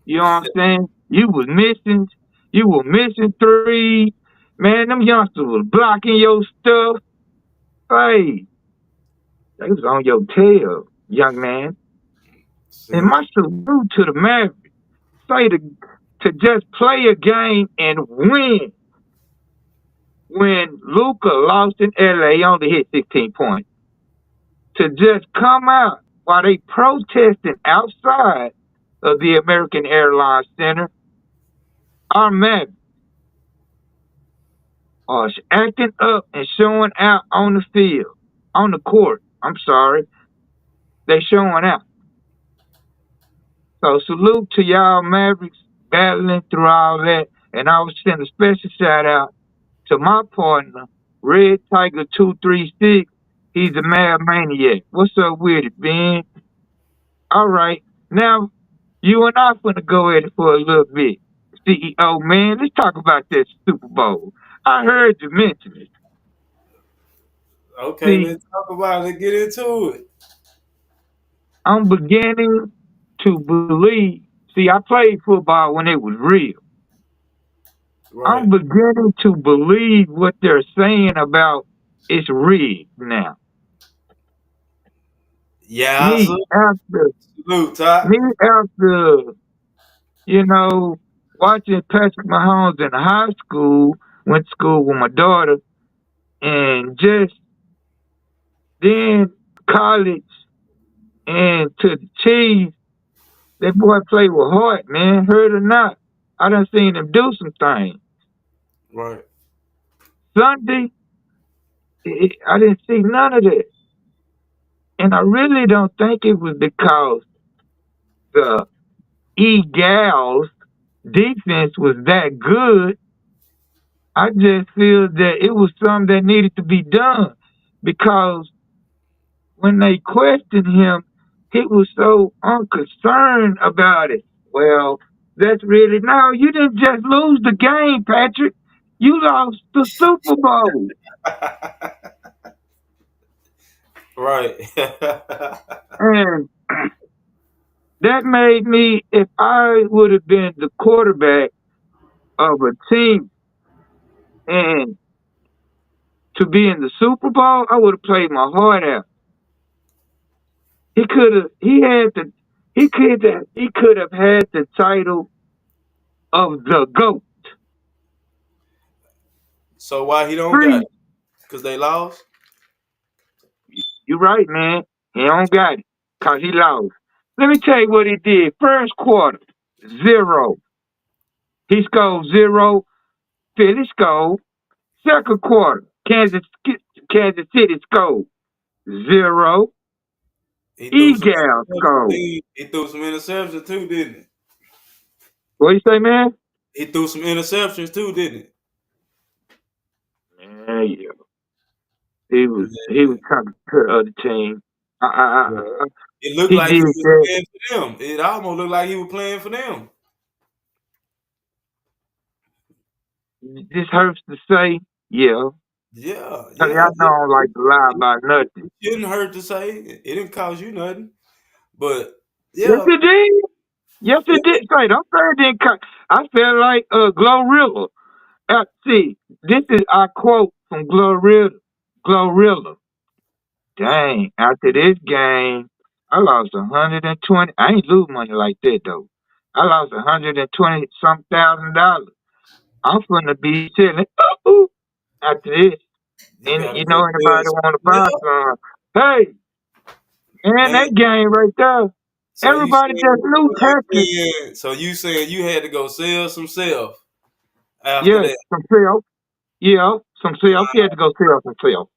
You know what I'm saying? You were missing threes. Man, them youngsters was blocking your stuff. Hey, they was on your tail, young man. And See, my salute to the Mavericks. Say to just play a game and win. When Luca lost in LA, he only hit 16 points. To just come out while they protesting outside of the American Airlines Center, our Mavericks are acting up and showing out on the field, on the court. I'm sorry, they showing out. So salute to y'all Mavericks battling through all that, and I was sending a special shout out to my partner, Red Tiger 236. He's a mad maniac. What's up with it, Ben? All right, now you and I finna go at it for a little bit. CEO man, let's talk about that Super Bowl. I heard you mention it. okay, See, let's talk about it. Get into it. I'm beginning to believe. See, I played football when it was real. Right. I'm beginning to believe what they're saying about it's rigged now. Yeah, Me so after salute, Ty. me after you know watching Patrick Mahomes in high school, went to school with my daughter, and just then college and to the Chiefs. That boy played with heart, man. Heard or not, I done seen him do some things. Right. Sunday, I didn't see none of that. And I really don't think it was because the Eagles defense was that good. I just feel that it was something that needed to be done because when they questioned him, he was so unconcerned about it. Well, that's really no, you didn't just lose the game, Patrick. You lost the Super Bowl. Right. And that made me, if I would have been the quarterback of a team and to be in the Super Bowl, I would have played my heart out. He could have, he had the, he could have had the title of the GOAT. So why he don't got Free. it? Cause they lost. You right, man. He don't got it because he lost. Let me tell you what he did. First quarter, zero. He scored zero. Philly scored. Second quarter, Kansas City scored zero. He threw some Eagles scored. interceptions. He threw some interceptions too, didn't What you say, man? he? He threw some interceptions too, didn't Man, yeah. He was he? trying to hurt other team. Yeah. I, It looked he like he did was that. playing for them. It almost looked like he was playing for them. This hurts to say, yeah. Yeah, I yeah. know I don't like to lie about nothing. It shouldn't hurt to say. It didn't cost you nothing. But Yes, yeah, it did. Yes, it it, did. Say, don't say it didn't cut. I felt like Glorilla. See, this is I quote from Glorilla. Glorilla. Dang, after this game, I lost 120. I ain't lose money like that though. I lost 120 some $1,000. I'm gonna be chilling after this. you And gotta you go know sell anybody some want to buy stuff, some? Hey, man, man. that game right there. So you Everybody saying just you knew feel like Texas. playing? So you saying you had to go sell some stuff after Yes, that? some sales. Yeah, some sales. He had to go sell some sales.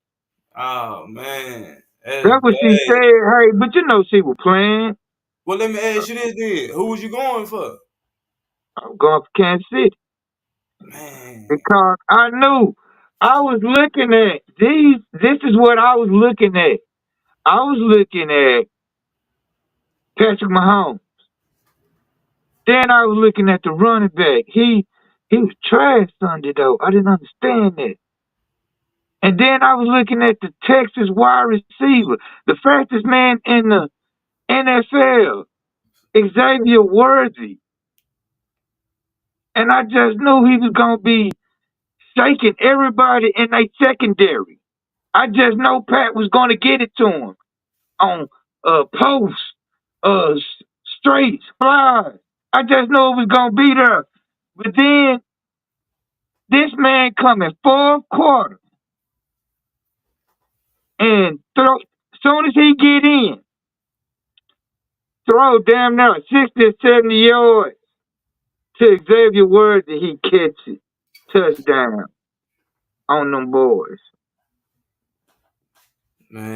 Oh man, that's That's what she bad. said. Hey, but you know she was playing. Well, let me ask you this then: who was you going for? I'm going for Kansas City Man, because I knew I was looking at these. This is what I was looking at. I was looking at Patrick Mahomes. Then I was looking at the running back. He was trash Sunday though. I didn't understand that. And then I was looking at the Texas wide receiver, the fastest man in the NFL, Xavier Worthy. and I just knew he was gonna be shaking everybody in a secondary. I just know Pat was gonna get it to him on posts, streets, flies. I just knew it was gonna be there. But then this man coming fourth quarter and soon as he get in, throw damn near 60 or 70 yards to Xavier Word that he catch it. Touchdown on them boys.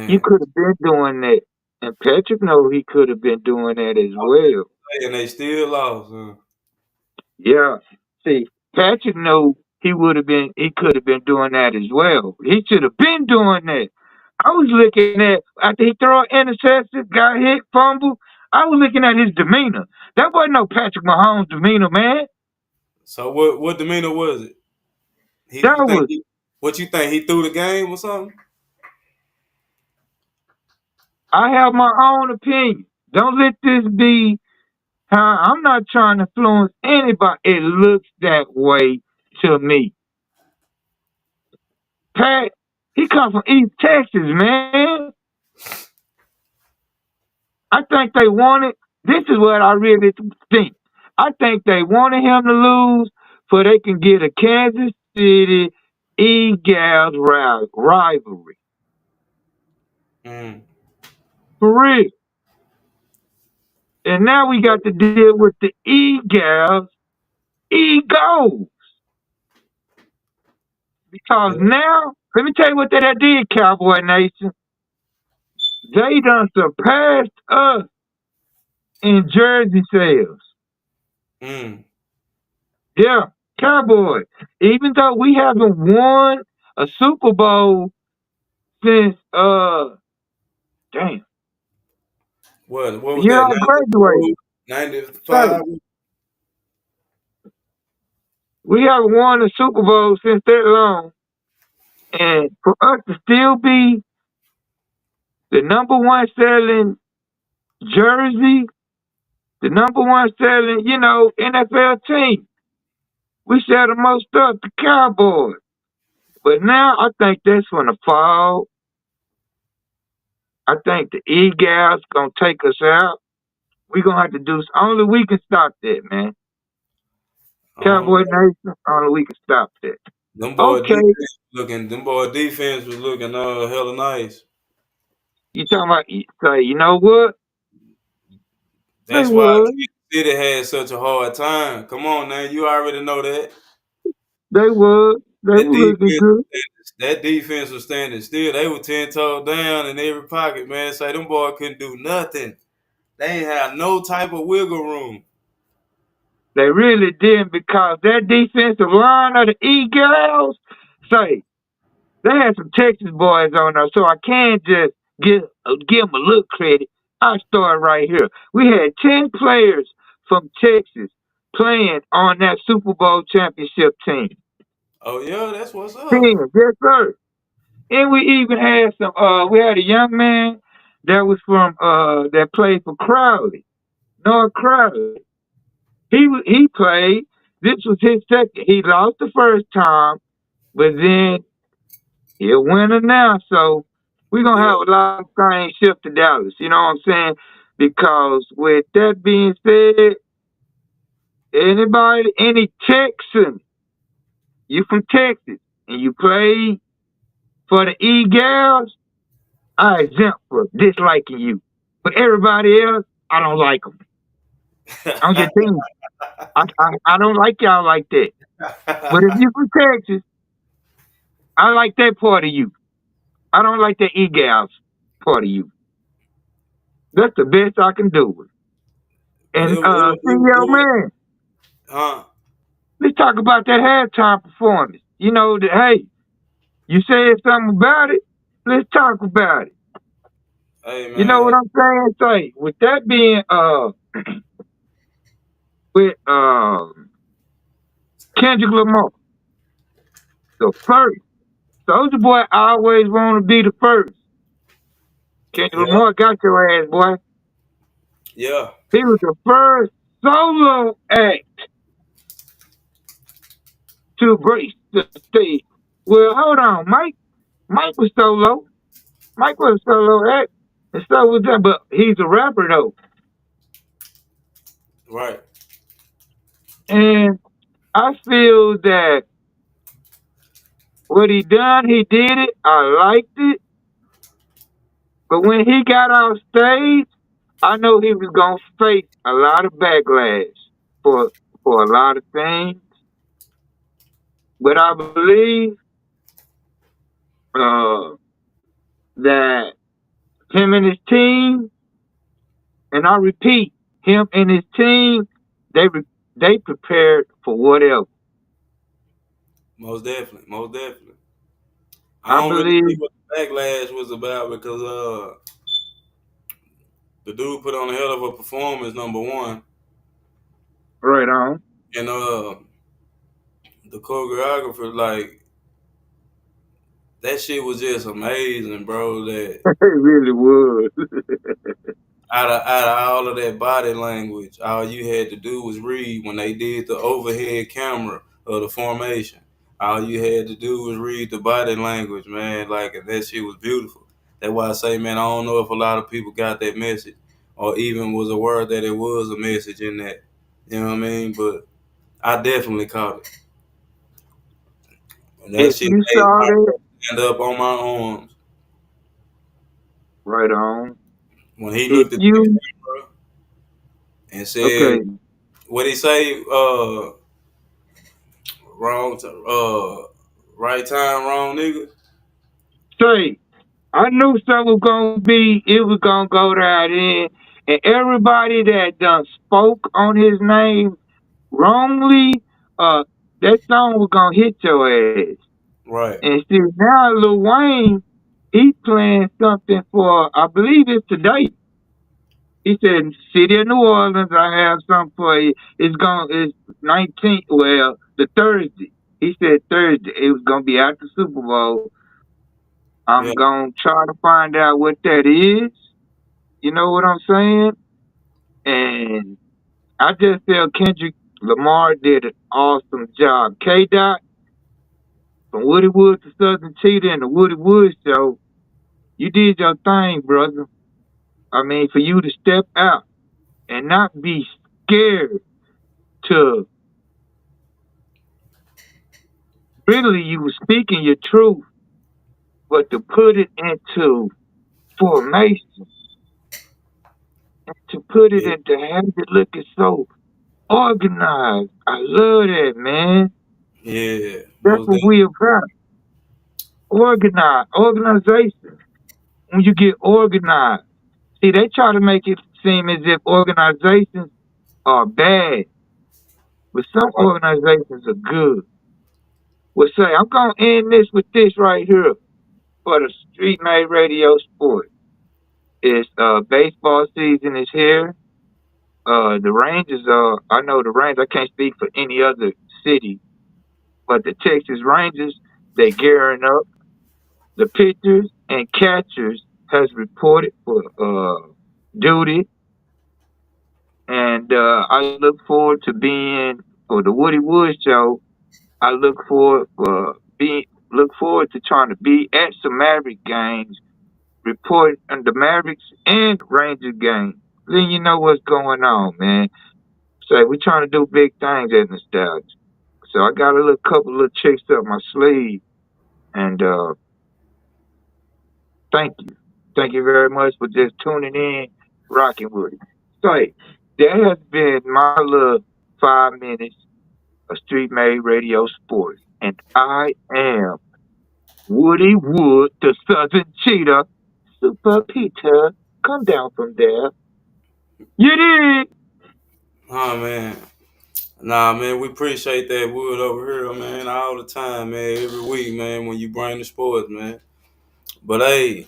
You Man. could have been doing that. And Patrick know he could have been doing that as well. And they still lost. Huh? Yeah. See, Patrick knew he could have been doing that as well. He should have been doing that. I was looking at after he threw an interception, got hit, fumble. I was looking at his demeanor. That wasn't no Patrick Mahomes demeanor, man. So what demeanor was it? That was What you think he threw the game or something? I have my own opinion. Don't let this be how I'm not trying to influence anybody. It looks that way to me. Pat, he come from East Texas, man. I think they wanted. This is what I really think. I think they wanted him to lose so they can get a Kansas City Eagles rivalry. Mm. For real. And now we got to deal with the Eagles. Because Yeah. now, let me tell you what they did, Cowboy Nation. They done surpassed us in jersey sales. Mm. Yeah, Cowboys. Even though we haven't won a Super Bowl since damn, What the was year that? I graduated. 95? Say, we haven't won a Super Bowl since that long. And for us to still be the number one selling jersey, the number one selling, NFL team, we sell the most stuff, the Cowboys. But now I think that's gonna fall. I think the Eagles gonna take us out. We gonna have to do only we can stop that, man. I don't Cowboy know. Nation, only we can stop that. Okay, Them boy defense was looking hella nice. you talking about? Say, you know what? They That's why would, Kansas City had such a hard time. Come on, man, you already know that. they That were looking defense, good. that defense was standing still. They were 10 toes down in every pocket, man. Say them boys couldn't do nothing. They ain't have no type of wiggle room. They really didn't because that defensive line of the Eagles, say, they had some Texas boys on there, so I can't just give them a little credit. I start right here. We had 10 players from Texas playing on that Super Bowl championship team. Oh yeah, that's what's 10, up. yes sir. And we even had we had a young man that was from that played for Crowley, North Crowley. He played. This was his second. He lost the first time, but then he a winner now. So we're gonna Yeah. have a lot of things shift to Dallas. You know what I'm saying? Because with that being said, any Texan, you from Texas and you play for the Eagles, I exempt for disliking you. But everybody else, I don't like them. I'm just telling you, I don't like y'all like that. But if you from Texas, I like that part of you. I don't like the Eagles part of you. That's the best I can do. But And CEO was man, huh? let's talk about that halftime performance. You know that hey, you said something about it. Let's talk about it. Hey You know what man, I'm saying? Say with that being with Kendrick Lamar, the first Soldier Boy always want to be the first. Kendrick yeah, Lamar got your ass, boy. yeah, He was the first solo act to grace the stage. Well, hold on, Mike. Mike was solo. Mike was a solo act, and so was that. But he's a rapper though, Right. and I feel that what he done, he did it. I liked it, but when he got off stage, I know he was gonna face a lot of backlash for a lot of things. But I believe uh, that him and his team, and I repeat, him and his team, they prepared for whatever. Most definitely. Most definitely. I I don't really see believe what the backlash was about because the dude put on a hell of a performance, number one, right on. and the choreographer, like, that shit was just amazing, bro. That It really was. out of all of that body language, all you had to do was read when they did the overhead camera of the formation. All you had to do was read the body language, man. Like, and that shit was beautiful. That's why I say, man, I don't know if a lot of people got that message or even was aware that it was a message in that. You know what I mean? But I definitely caught it. And that If shit you made saw my that, brother stand up on my arms right on. when he If looked at the you camera and said, okay, what he say? Wrong, right time, wrong nigga. say I knew something was gonna be. It was gonna go down in, and everybody that done spoke on his name wrongly, uh, that song was gonna hit your ass. Right, And see now, Lil Wayne, he playing something for. I believe it's today. He said, "City of New Orleans, I have something for you. It's 19th. Well, the Thursday." He said Thursday. It was gonna be after Super Bowl. yeah, I'm gonna try to find out what that is. You know what I'm saying? And I just feel Kendrick Lamar did an awesome job. K Dot from Woody Wood to Southern Cheetah and the Woody Wood Show, you did your thing, brother. I mean, for you to step out and not be scared to really you were speaking your truth, but to put it into formation, to put it yeah, into have it looking so organized. I love that, man. yeah, That's most what definitely. we about. Organization. When you get organized, see, they try to make it seem as if organizations are bad, but some Right. organizations are good. Well, say, I'm going to end this with this right here for the Street Made Radio Sport. It's baseball season is here. The Rangers are, I know the Rangers, I can't speak for any other city, but the Texas Rangers, they gearing up. The pitchers and catchers has reported for duty, and I look forward to being for the Woody Wood show. I look forward to trying to be at some Maverick games, reporting on the Mavericks and Ranger games. Then you know what's going on, man. So we're trying to do big things at Nostalgia. So I got a little couple of tricks up my sleeve, and thank you. Thank you very much for just tuning in, rocking with it. So that has been my little 5 minutes of Street Made Radio Sports. And I am Woody Wood, the Southern Cheetah, Super Peter. Come down from there. You did. Oh man, nah, man, we appreciate that wood over here, man, all the time, man, every week, man, when you bring the sports, man. But hey,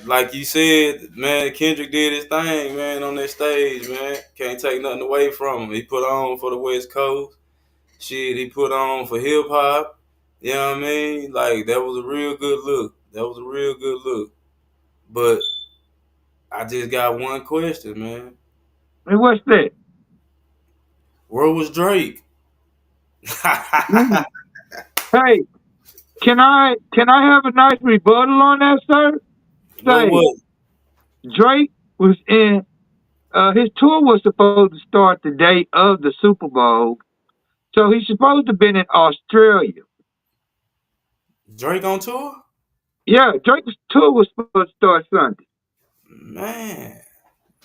like you said, man, Kendrick did his thing, man, on that stage, man. Can't take nothing away from him. He put on for the West Coast. Shit, he put on for hip hop. You know what I mean? Like, that was a real good look. That was a real good look. But I just got one question, man. And what's that? Where was Drake? Mm. Hey, can I have a nice rebuttal on that, sir? What Say was Drake was in his tour was supposed to start the day of the Super Bowl, so he's supposed to have been in Australia. Drake on tour? Yeah, Drake's tour was supposed to start Sunday. Man,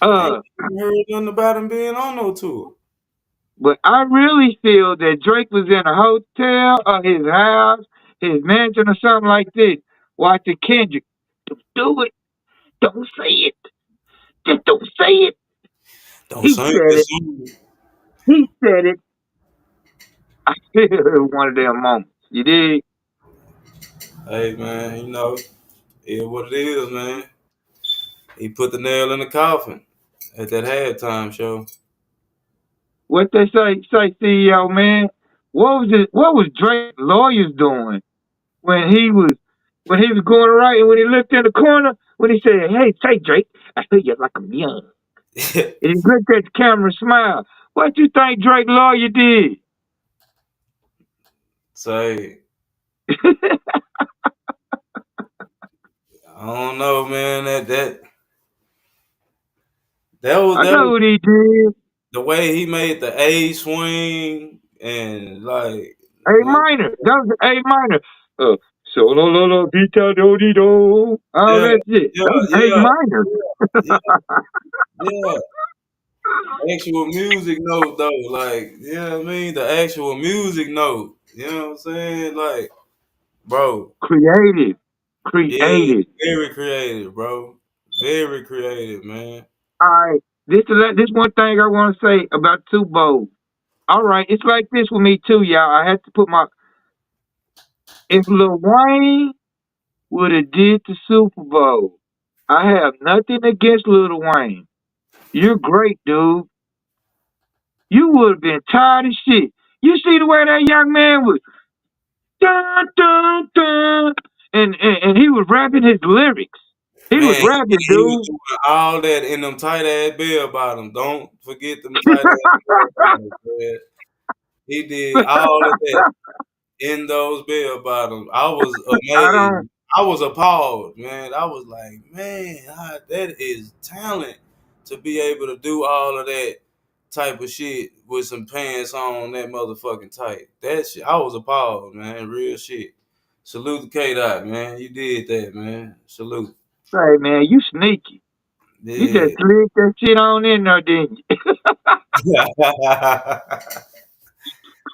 I ain't Uh, even heard nothing about him being on no tour. but I really feel that Drake was in a hotel or his house, his mansion or something like this, watching Kendrick. Don't do it. Don't say it. Just don't say it. Don't He sing said this it. song. He said it. I feel it was one of them moments. You did. Hey man, it what it is, man. He put the nail in the coffin at that halftime show. What they say, CEO man. What was it? What was Drake lawyers doing when he was when he was going right and when he looked in the corner when he said, "Hey, say Drake, I feel you like I'm young." And he looked at the camera and smiled. What you think Drake lawyer did? Say, I don't know, man. I That know was what he did. the way he made the A swing and like, A man, minor. That was A minor. Solo lolo vita do di do. All yeah, that shit. yeah, That was A yeah, minor. yeah, yeah. Actual music note though, like, you know what I mean? The actual music note. You know what I'm saying? Like, bro, Creative. yeah, Creative. very creative, bro. Very creative, man. All right. This one thing I want to say about Super Bowl. All right, it's like this with me too, y'all. I had to put my if Lil Wayne would have did the Super Bowl. I have nothing against Lil Wayne. You're great, dude. You would have been tired as shit. You see the way that young man was dun dun dun, and he was rapping his lyrics. He was Man, rapping, he was dude. doing all that in them tight ass bell bottoms. Don't forget them tight ass bell bottoms, man. He did all of that in those bell bottoms. I was I don't amazed. I was appalled, man. I was like, man, that is talent to be able to do all of that type of shit with some pants on that motherfucking tight. That shit, I was appalled, man. Real shit. Salute to K Dot, man. You did that, man. Salute. say, man, you sneaky. You Yeah. just slid that shit on in there, didn't you?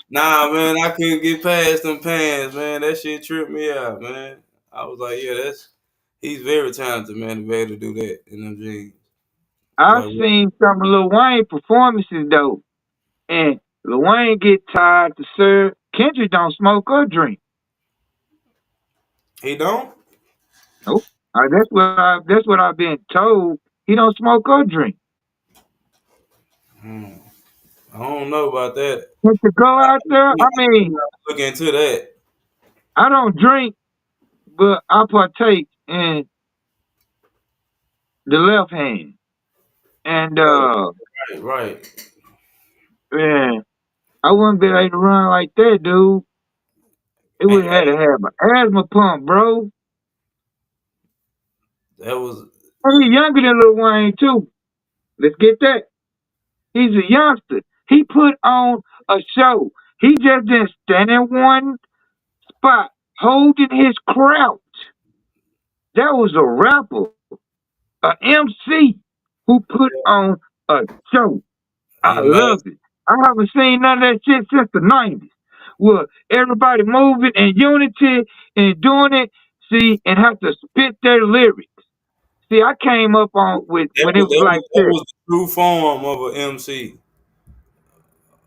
Nah, man, I couldn't get past them pants, man. That shit tripped me out, man. I was like, yeah, he's very talented, man, to be able to do that in them jeans. I've Like, seen some of Lil Wayne performances though, and Lil Wayne get tired to serve. Kendrick don't smoke or drink. he don't? Nope. That's what I've been told. He don't smoke or drink. Hmm. I don't know about that. But to go out there, I mean, Look into that. I don't drink, but I partake in the left hand. And Oh, right. man, I wouldn't be able to run like that, dude. It And would have had to have an asthma pump, bro. that was And he's younger than Lil Wayne too. Let's get that. He's a youngster. He put on a show. He just didn't stand in one spot holding his crouch. That was a rapper, a MC who put on a show. he I love mastered. it. I haven't seen none of that shit since the 90s. Well, everybody moving in unity and doing it, see, and have to spit their lyrics. See, I came up on with when it was like That this. was the true form of an MC.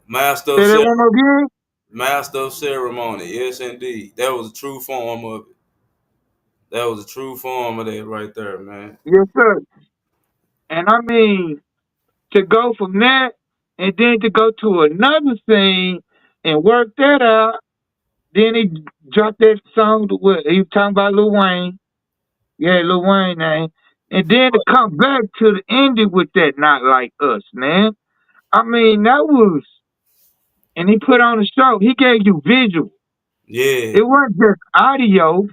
Master of Say that cer- one more again? Master of ceremony. Yes, indeed. That was a true form of it. That was a true form of that right there, man. Yes, sir. And I mean, to go from that and then to go to another thing and work that out, then he dropped that song to what he was talking about Lil Wayne. Yeah, Lil Wayne name. And then to come back to the ending with that not like us, man. I mean, that was and he put on a show. He gave you visual. Yeah. It wasn't just audio.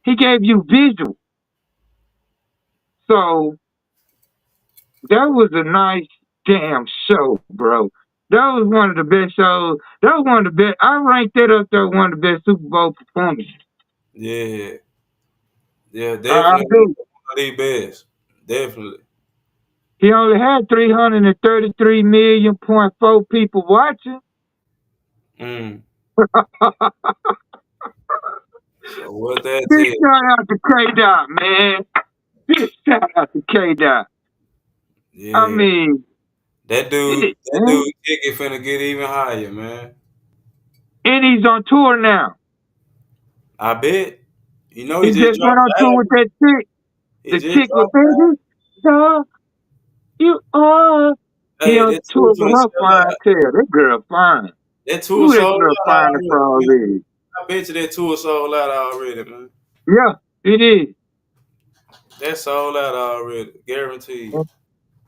He gave you visual. So that was a nice damn show, bro. That was one of the best shows. That was one of the best. I ranked that up there one of the best Super Bowl performances. Yeah. Yeah, I definitely do. one of the best. Definitely. He only had 333.4 million people watching. Mm. So what that Big said, shout out to K Dot, man. Big shout out to K Dot. I yeah. mean, That dude, shit, that man. dude ticket finna get even higher, man. And he's on tour now. I bet. You know He he just just went dropped on the tour with album. that chick. He The just chick with dropped the album. baby. So you are. He Hey, on that tour tour with finna her sell fine out. tail. That girl fine. That tour Ooh, that sold girl out fine for already, man. already. I bet you that tour sold out already, man. Yeah, it is. That sold out already. Guaranteed.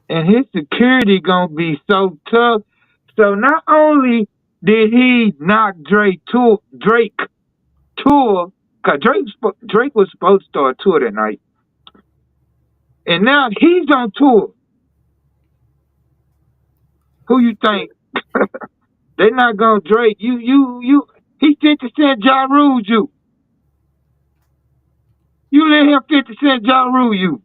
And his security gonna be so tough. So not only did he knock Drake tour, cause Drake was supposed to start a tour that night, and now he's on tour. Who you think? They not gonna Drake. You. He 50 Cent Ja Rule you. You let him 50 Cent Ja Rule you.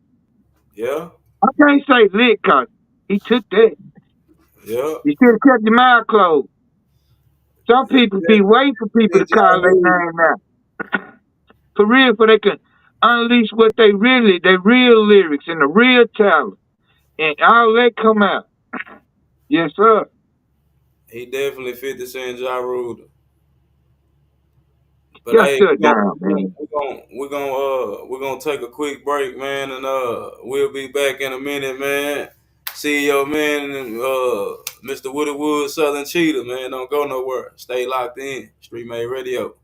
Yeah. I can't say lit cause he took that. Yeah. You should have kept your mouth closed. Some people That, be waiting for people that to Ja call their Rule. name out. For real, so they can unleash what their real lyrics and the real talent. And all that come out. Yes, sir. He definitely 50 Cent Ja Rule. But Y'all hey, shut down, man. we're gonna take a quick break, man, and we'll be back in a minute, man. See your man, Mr. Woody Wood, Southern Cheetah, man. Don't go nowhere. Stay locked in. Streetmade Radio.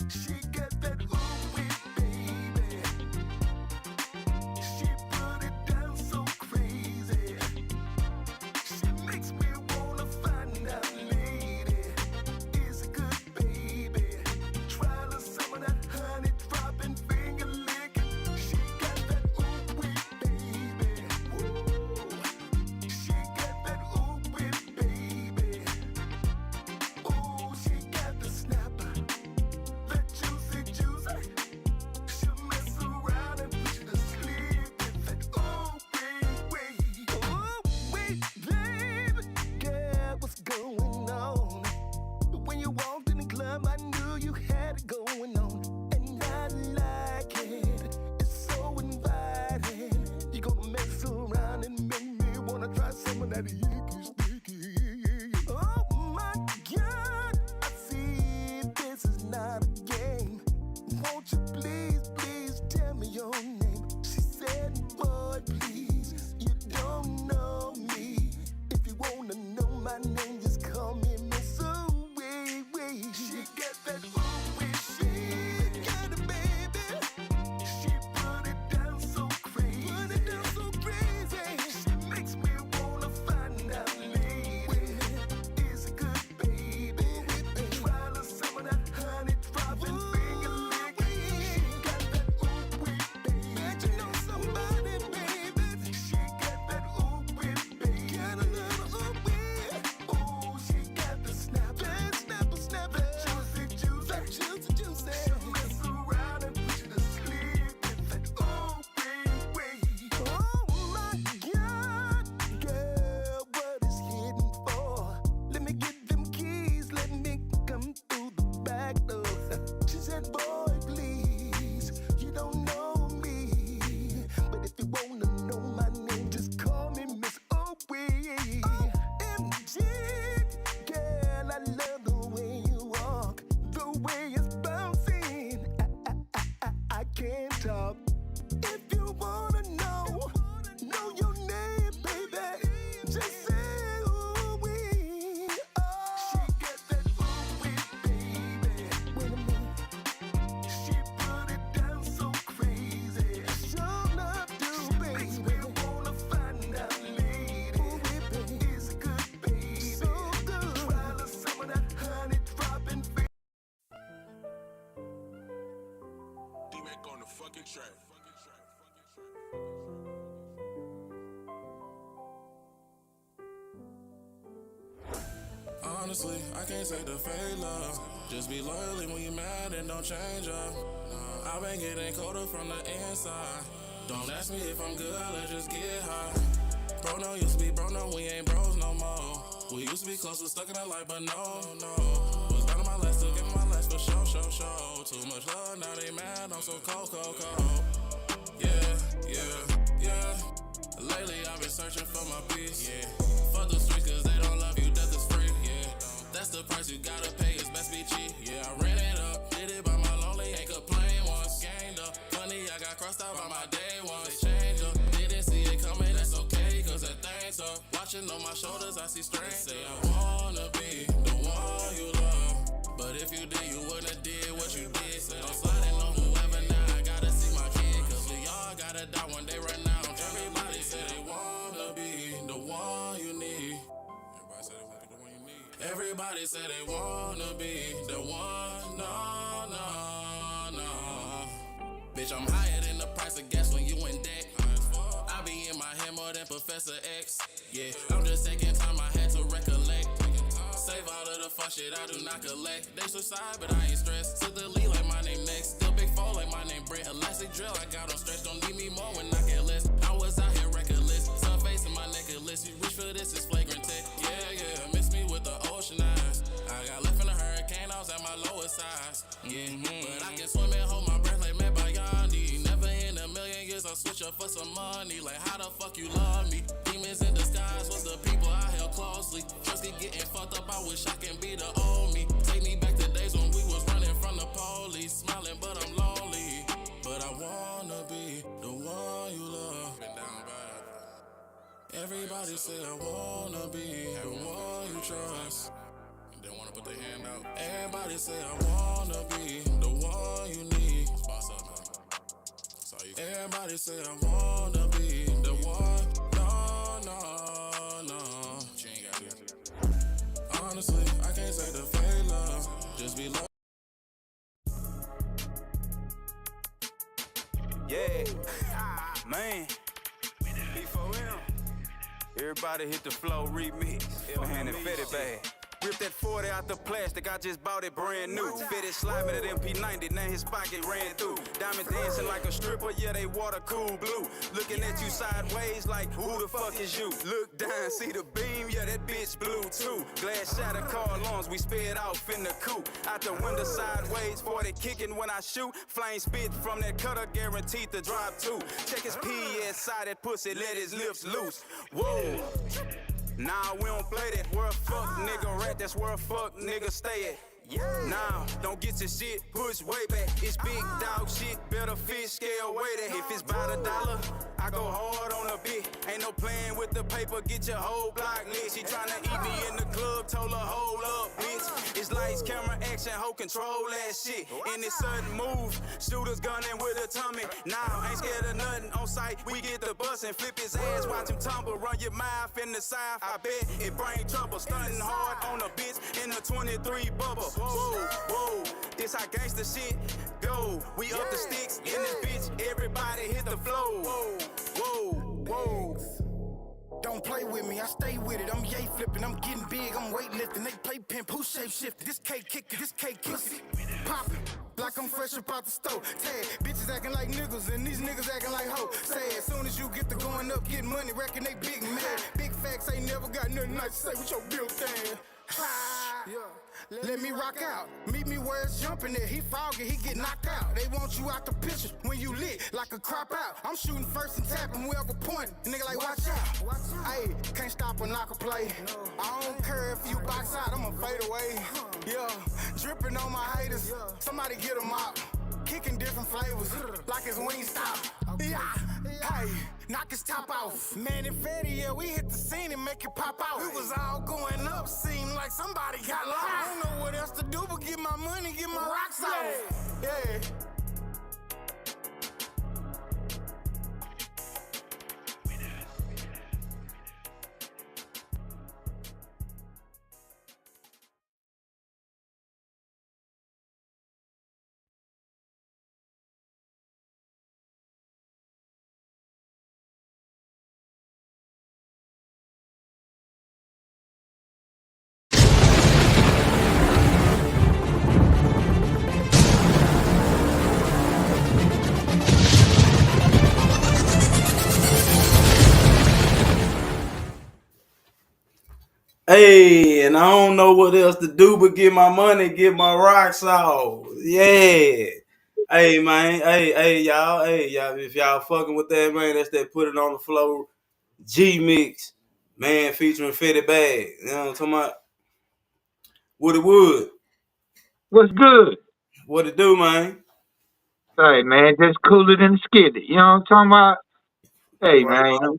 She got that ooh wee, baby. She put it down so crazy. She makes me wanna find out, lady, is it good, baby? Try to some of that honey dropping finger licking. She got that ooh wee, baby. Woo. She got that ooh wee, baby. Ooh, she got the snapper. That juicy juicy, she'll mess around and put you to sleep with that ooh wee, baby, girl, what's going on? When you walked in the club, I knew you had it going on, and I like it. It's so inviting. You gonna mess around and make me wanna try some of that yicky sticky. Oh my God, I see this is not a game. Won't you please, please tell me your name? She said, boy, please, you don't know me. If you wanna know my name, just call me Miss Ooh-wee-wee. She got that ooh-wee, she got it, baby. She put it down so crazy. Put it down so crazy. She makes me wanna find out, lady, is it good, baby? Try to some of that honey dropping finger licking. She got that ooh-wee, baby. Bet you know somebody, baby. She got that ooh-wee, baby. Got a little ooh-wee. Ooh, she got the snapper. That snapper. That juicy juice. That juicy juice. She'll mess around and put you to sleep with that ooh-wee-wee. Oh my God, girl, what is hidden for? Let me get them keys. Let me come through the back door. She said, boy, please, you don't know me. But if you wanna know my name, just call me Miss O-Wee. OMG, girl, I love the way you walk, the way it's bouncing. I can't talk. Honestly, I can't say the fake love. Just be loyal when you mad and don't change up. I've been getting colder from the inside. Don't ask me if I'm good, let's just get high. Bro, no used to be bro, no, we ain't bros no more. We used to be close, we stuck in the light, but no. Was down on my last, took in my last for show. Too much love, now they mad, I'm so cold. Yeah. Lately I've been searching for my peace. Yeah. Fuck the streets, cause they don't love you, death is free. Yeah. That's the price you gotta pay, it's best be cheap. Yeah, I ran it up, did it by my lonely, ain't complain once. Gained up, money I got crossed out by my day once. They changed up, didn't see it coming, that's okay, cause that thing's up. Watching on my shoulders, I see strength. Say I wanna be the one you love, but if you did, you wouldn't have did what you did. Say I'm sliding on whoever now, I gotta see my kid, cause we all gotta die one day right now. Everybody say they wanna be the one you need. Everybody say they wanna be the one, no. Bitch, I'm higher than the price of gas when you in debt. I be in my head more than Professor X. Yeah, I'm just taking time, I had to recollect. Save all of the fuck shit I do not collect. They subside, but I ain't stressed. Took the lead like my name next. Still big four like my name Brent. Elastic drill, I got on stretch. Don't need me more when I get less. I was out here reckless. Sun face in my necklace. You reach for this, it's flagrant tech. Yeah. Miss me with the ocean eyes. I got left in a hurricane, I was at my lowest size. But I can swim and hold my breath like Matt Bayandi. Never in a million years I'll switch up for some money. Like how the fuck you love me? Demons in disguise was the people I held closely. Just keep getting fucked up, I wish I can be the old me. Take me back to days when we was running from the police. Smiling but I'm lonely. But I wanna be the one you love. Been down bad. Everybody say I wanna be the one you trust. They wanna put their hand out. Everybody say I wanna be the one you need. Boss up, man. Everybody say I wanna be the one. No. She ain't got it. Honestly, I can't say the fake love. Just be low. Yeah, man. B4M. Everybody hit the flow remix. Man, and Fetty bag. Rip that 40 out the plastic, I just bought it brand new. Fitted slime at MP90, now his pocket ran through. Diamonds dancing like a stripper, yeah, they water cool blue. Looking at you sideways like, who the fuck is you? Look down, see the beam, yeah, that bitch blue too. Glass shatter car alarms, we sped off in the coupe. Out the window sideways, 40 kicking when I shoot. Flame spit from that cutter, guaranteed to drop two. Check his PSI, that pussy, let his lips loose. Whoa. Nah, we don't play that. Where a fuck nigga rat, that's where a fuck nigga stay at. Nah, don't get your shit pushed way back. It's big dog shit, better fish scale way that. If it's about $1, I go hard on a bit. Ain't no playing with the paper, get your whole block lit. She tryna eat me in the club, told her hold up, bitch. It's lights, camera, action, hold control that shit. In this sudden move, shooters gunning with a tummy. Nah, ain't scared of nothing on sight. We get the bus and flip his ass, watch him tumble. Run your mouth in the south, I bet it bring trouble. Stunning hard on a bitch in the 23 bubble. Whoa, this how gangsta shit go. We up the sticks in this bitch, everybody hit the flow. Whoa. Don't play with me, I stay with it. I'm yay flipping, I'm getting big, I'm weightlifting. They play pimp, who shape shifting? This cake kicking, this cake kissing. Popping, like I'm fresh up out the stove. Tag, bitches acting like niggas, and these niggas acting like hoes. Say, as soon as you get to going up, getting money, reckon they big mad. Big facts ain't never got nothing nice to say with your bill thing. Ha! Yeah. Let me rock out. Meet me where it's jumping at. He foggy, he get knocked out. They want you out the picture when you lit like a crop out. I'm shooting first and tapping whoever pointing. Nigga like watch out. Hey, can't stop a knock a play. I don't care if you box out, I'ma fade away. Yeah, dripping on my haters. Somebody get them out. Kicking different flavors like it's Wingstop. Yeah, hey, knock his top off. Man and Fetty, yeah, we hit the scene and make it pop out. We was all going up, seemed like somebody got lost. I don't know what else to do but get my money, get my rocks off. Yeah. Hey, and I don't know what else to do but get my money, get my rocks off. Yeah. Hey man, hey y'all, if y'all fucking with that man, that's that put it on the floor G mix, man, featuring Fetty Bag. You know what I'm talking about? Woody Wood. What's good? What it do, man? Hey, man, just cooler than a skillet. You know what I'm talking about? Hey, Right man, on.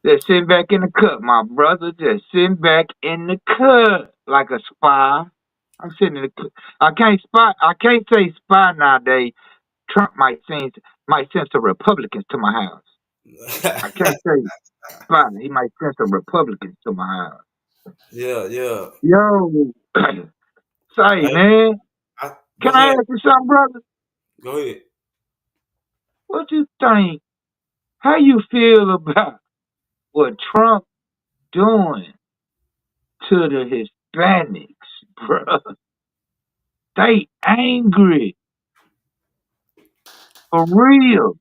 just sitting back in the cut, my brother. Just sitting back in the cut like a spy. I'm sitting in the cut. I can't spy. I can't say spy nowadays. Trump might send some Republicans to my house. I can't say spy. He might send some Republicans to my house. Yeah, yeah. Yo, say, Hey, man, can what's I that? ask you something, brother? Go ahead. What you think? How you feel about what Trump doing to the Hispanics, bro? They angry for real,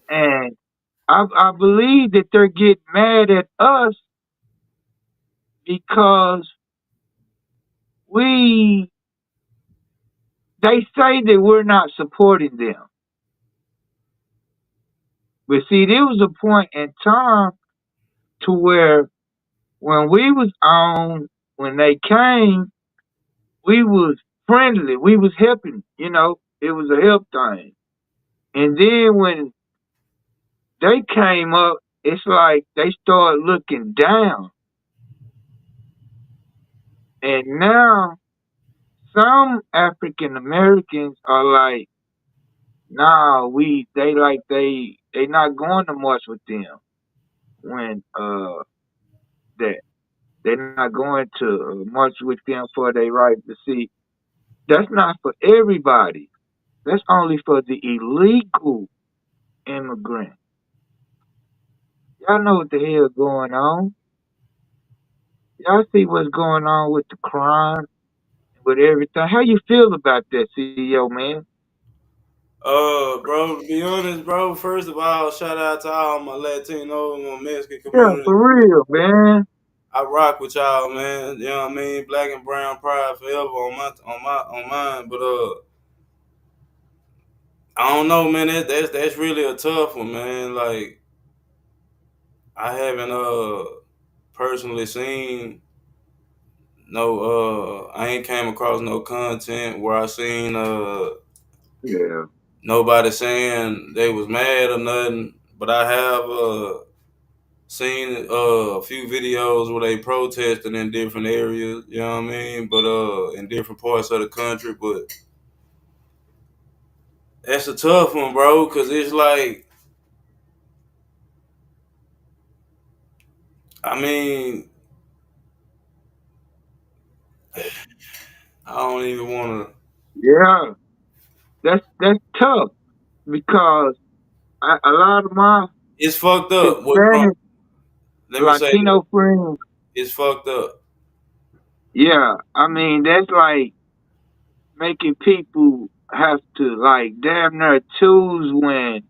and I believe that they're getting mad at us because we they say that we're not supporting them. But see, there was a point in time to where when we was on, when they came, we was friendly, we was helping. It was a help thing. And then when they came up, it's like they started looking down. And now some African Americans are like, nah, they not going to march with them when that they're not going to march with them for their right to see. That's not for everybody. That's only for the illegal immigrant. Y'all know what the hell going on. Y'all see what's going on with the crime, with everything. How you feel about that, CEO man? Bro, to be honest, bro, first of all, shout out to all my Latino and my Mexican Yeah, community. for real, man. I rock with y'all, man. You know what I mean? Black and brown pride forever on mine. But I don't know, man. That's really a tough one, man. Like I haven't personally seen I ain't came across no content where I seen Yeah, nobody saying they was mad or nothing. But I have seen a few videos where they protested in different areas, you know what I mean? But in different parts of the country. But that's a tough one, bro, because it's like, I mean, I don't even want to. yeah. That's tough because a lot of my It's fucked up. What Trump? Hispanic Let me say this. Latino friends, It's fucked up. yeah, I mean that's like making people have to like damn near choose when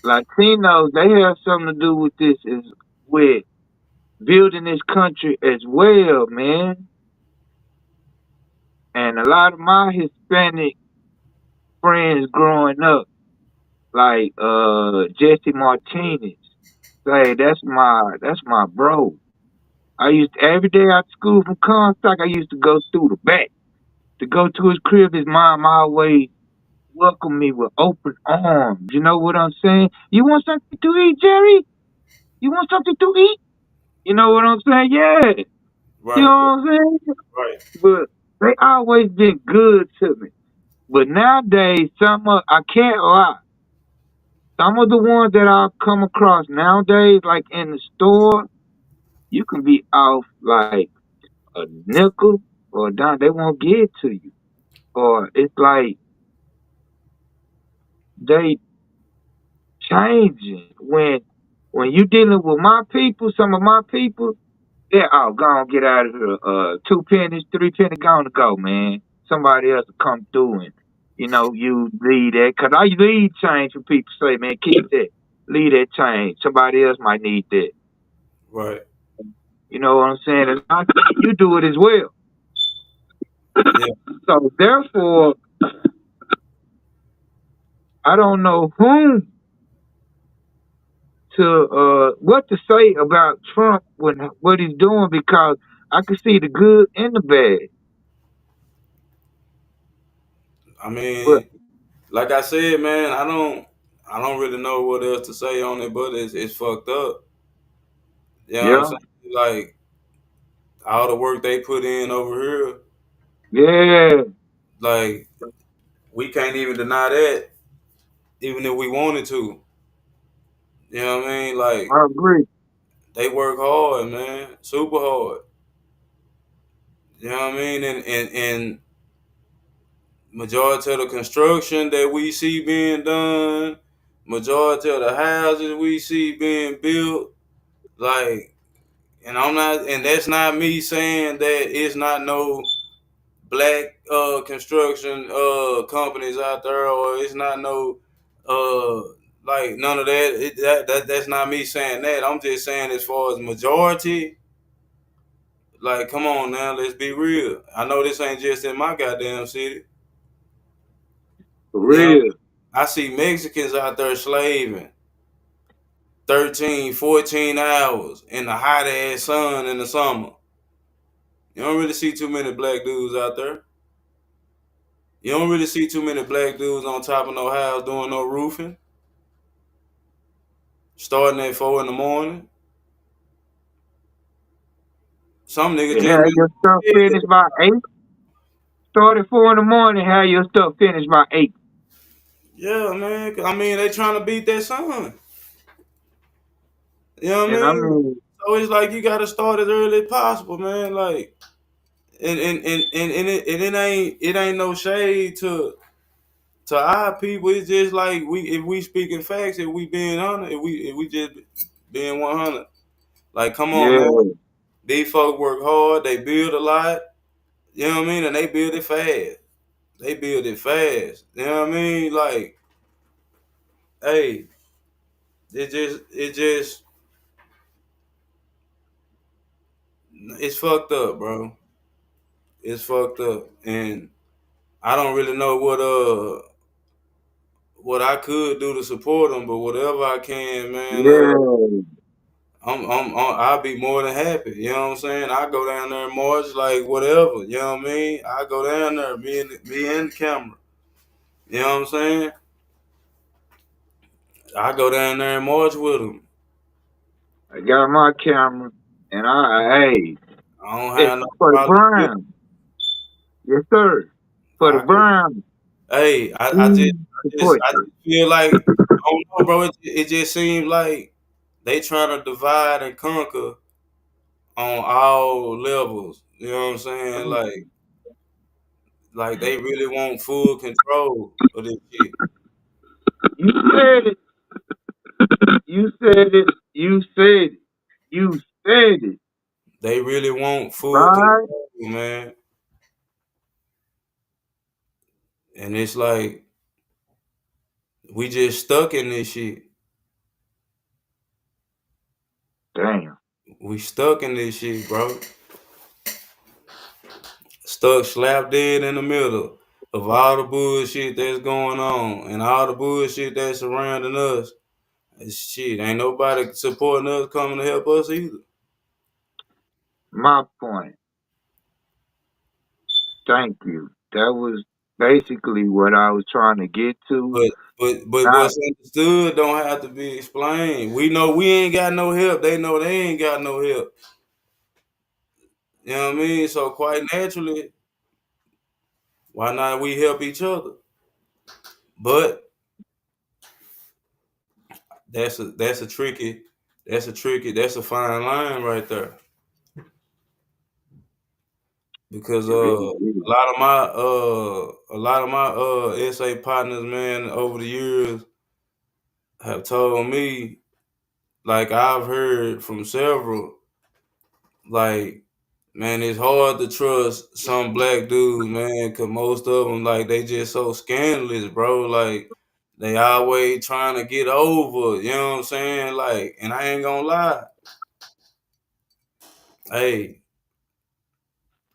Latinos they have something to do with this is with building this country as well, man. And a lot of my Hispanic friends growing up, like Jesse Martinez, say that's my bro. I used to, every day after school from Comstock, I used to go through the back to go to his crib. His mom always welcomed me with open arms. You know what I'm saying? You want something to eat, Jerry? You want something to eat? You know what I'm saying? Yeah. You Right, know what I'm saying? right. But they always been good to me. But nowadays, I can't lie. Some of the ones that I've come across nowadays, like in the store, you can be off like a nickel or a dime. They won't give it to you. Or it's like they changing when you dealing with my people, some of my people, they're go on, get out of here. 2 pennies, 3 pennies, gonna go, man. Somebody else will come through and you leave that. Cause I leave change when people say, man, keep that. Leave that change. Somebody else might need that. Right. You know what I'm saying? And I think you do it as well. Yeah. So therefore, I don't know whom to what to say about Trump when what he's doing because I can see the good and the bad. I But mean, like I said, man, I don't really know what else to say on it, but it's fucked up. You know what I'm yeah, saying? Like all the work they put in over here, yeah, like we can't even deny that, even if we wanted to. You know what I mean? Like I agree. they work hard, man, super hard. You know what I mean? And majority of the construction that we see being done, majority of the houses we see being built, like, and I'm not, and that's not me saying that it's not no black construction companies out there, or it's not no like none of that. That's not me saying that. I'm just saying as far as majority, like, come on now, let's be real. I know this ain't just in my goddamn city. For You know, real. I see Mexicans out there slaving 13, 14 hours in the hot ass sun in the summer. You don't really see too many black dudes out there. You don't really see too many black dudes on top of no house doing no roofing, starting at 4 in the morning. Some niggas And just have be your stuff finished by 8. Start at 4 in the morning, have your stuff finished by 8. yeah, man. I mean, they trying to beat that sun. You know what I And I mean? mean, So it's like you got to start as early as possible, man. Like, and it ain't no shade to our people. It's just like if we speaking facts, if we being honest, if we just being 100. Like, come on, man. yeah, These folks work hard. They build a lot. You know what I mean? And they build it fast. They build it fast. You know what I mean? Like, hey, it just it's fucked up, bro. It's fucked up, and I don't really know what I could do to support them, but whatever I can, man. yeah. I'll be more than happy. You know what I'm saying? I go down there and march, like whatever. You know what I mean? I go down there, me and the camera. You know what I'm saying? I go down there and march with them. I got my camera, and hey, I don't it's have no for the problem with Browns. Yes, sir. For the I could. Browns. Hey, We support I you. just feel like I don't know, bro. It just seems like they trying to divide and conquer on all levels. You know what I'm saying? Like they really want full control of this shit. You said it. You said it. You said it. You said it. They really want full Right? control, man. And it's like we just stuck in this shit. Damn. We stuck in this shit, bro. Stuck slap dead in the middle of all the bullshit that's going on and all the bullshit that's surrounding us. Shit, ain't nobody supporting us coming to help us either. My point. Thank you. That was basically what I was trying to get to. But Not, what's understood don't have to be explained. We know we ain't got no help. They know they ain't got no help. You know what I mean? So quite naturally, why not we help each other? But that's a fine line right there. Because it really is. a lot of my SA partners, man, over the years have told me, like I've heard from several, like, man, it's hard to trust some black dudes, man, cause most of them, like, they just so scandalous, bro. Like, they always trying to get over, you know what I'm saying? Like, and I ain't gonna lie, Hey,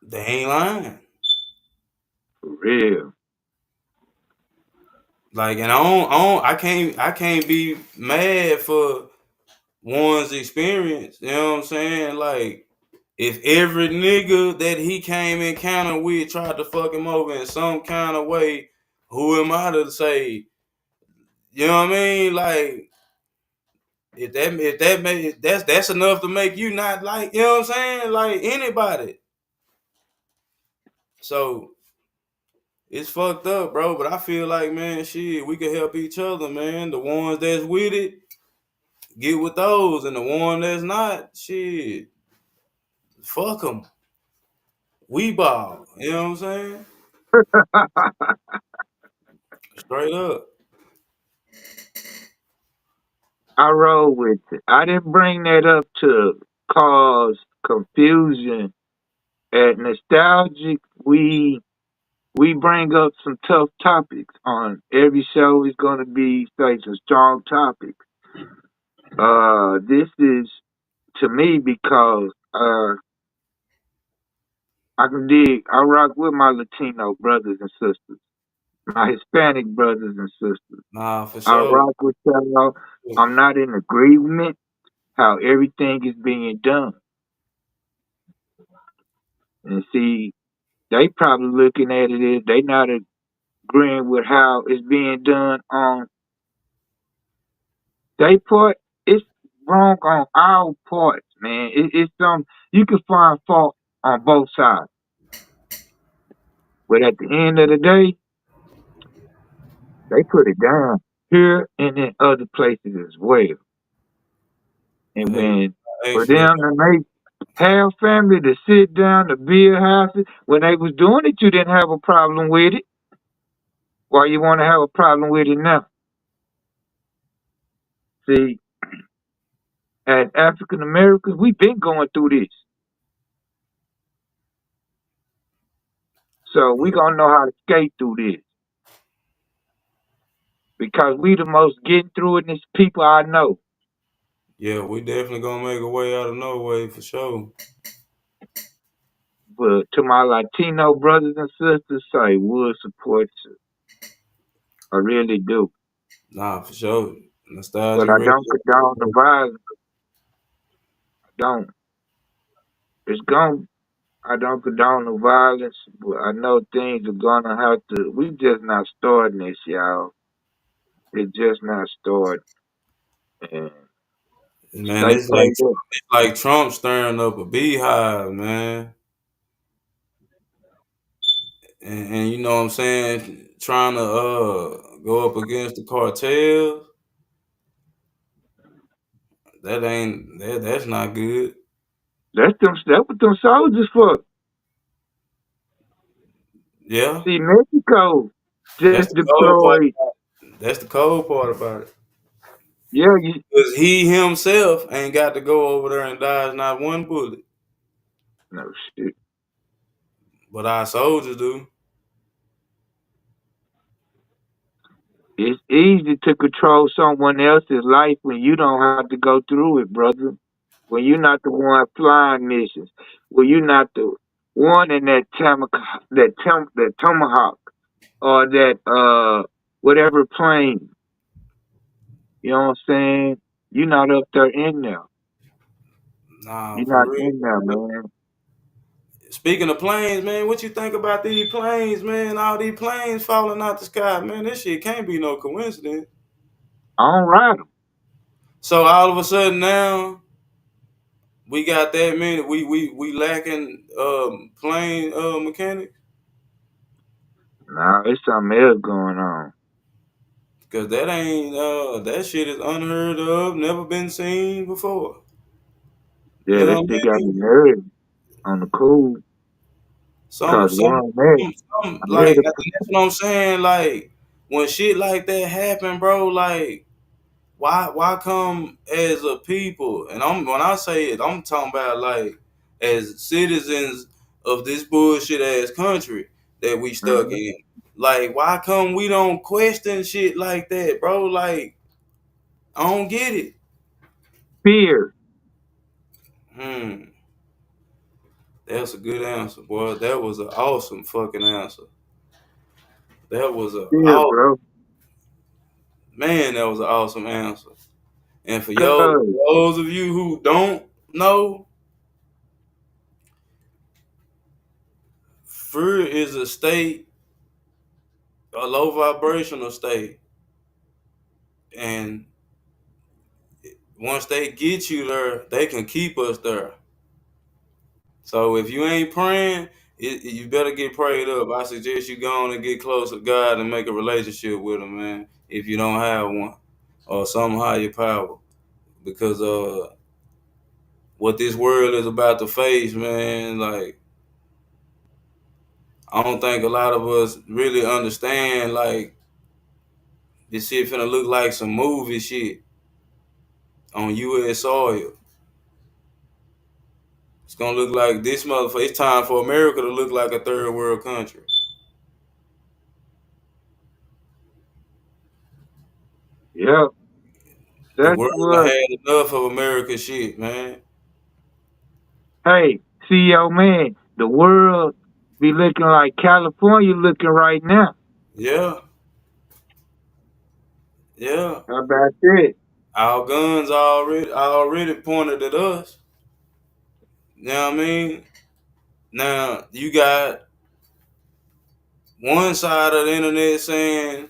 they ain't lying. For real. Like, and I can't be mad for one's experience. You know what I'm saying? Like, if every nigga that he came in encounter with tried to fuck him over in some kind of way, who am I to say? You know what I mean? Like, that's enough to make you not like, you know what I'm saying? Like anybody. So it's fucked up, bro. But I feel like, man, shit, we can help each other, man. The ones that's with it, get with those, and the one that's not, shit, fuck them. We ball. You know what I'm saying? Straight up. I roll with it. I didn't bring that up to cause confusion. At Nostalgic, we bring up some tough topics on every show. Is going to be like some strong topics. This is to me because I can dig. I rock with my Latino brothers and sisters, my Hispanic brothers and sisters. Nah, for I sure. rock with y'all. I'm not in agreement how everything is being done. And see, they probably looking at it as they not agreeing with how it's being done on they part. It's wrong on our parts, man. It's you can find fault on both sides, but at the end of the day, they put it down here and in other places as well. And Hey, when for actually, them to make have family to sit down to build houses when they was doing it, you didn't have a problem with it. Why you want to have a problem with it now? See, as African Americans, we've been going through this, so we yeah, gonna know how to skate through this because we the most getting through it. And it's people I know. yeah, we definitely gonna make a way out of no way for sure. But to my Latino brothers and sisters, say would support you. I really do. Nah, for sure. But Nostalgic I radio. don't condone the violence. I don't. It's gone. I don't condone the violence, but I know things are gonna have to. We just not starting this, y'all. It's just not starting. And Man, stay prayed up. it's like Trump stirring up a beehive, man. And you know what I'm saying, trying to go up against the cartels. That's not good. That's them. That's what them soldiers for. Yeah, See, Mexico that's just the cold part. deployed. That's the cold part about it. Yeah, you. Because he himself ain't got to go over there and dodge not one bullet, No shit. but our soldiers do. It's easy to control someone else's life when you don't have to go through it, brother. When you're not the one flying missions, when you're not the one in that tomahawk or that whatever plane. You know what I'm saying? You're not up there in there. Nah, You're for not real. in there, man. Speaking of planes, man, what you think about these planes, man? All these planes falling out the sky, man. This shit can't be no coincidence. I don't ride them. So all of a sudden now we got that many. We lacking plane mechanics Nah, there's something else going on. because that shit is unheard of, never been seen before. Yeah, You that know what shit I got me mean? nervous on the cool. Some Cause some one man, some I like heard a that's what I'm saying. Like when shit like that happen, bro. Like why come as a people? And when I say it, I'm talking about like as citizens of this bullshit ass country that we stuck mhm, in. Like why come we don't question shit like that, bro? Like I don't get it. fear. Hmm. That's a good answer, boy. That was an awesome fucking answer. That was a Yeah, awesome, bro. man. That was an awesome answer. And for Cause those of you who don't know, fear is a state, a low vibrational state, and once they get you there, they can keep us there. So if you ain't praying, you better get prayed up. I suggest you go on and get close to God and make a relationship with Him, man. If you don't have one, or some higher power, because what this world is about to face, man, like I don't think a lot of us really understand. Like this shit finna look like some movie shit on U.S. soil. It's gonna look like this motherfucker. It's time for America to look like a third world country. yeah, The that's world done what. had enough of America shit, man. Hey, CEO man, the world be looking like California looking right now. Yeah, yeah. How about that? Our guns already pointed at us. You know what I mean? Now you got one side of the internet saying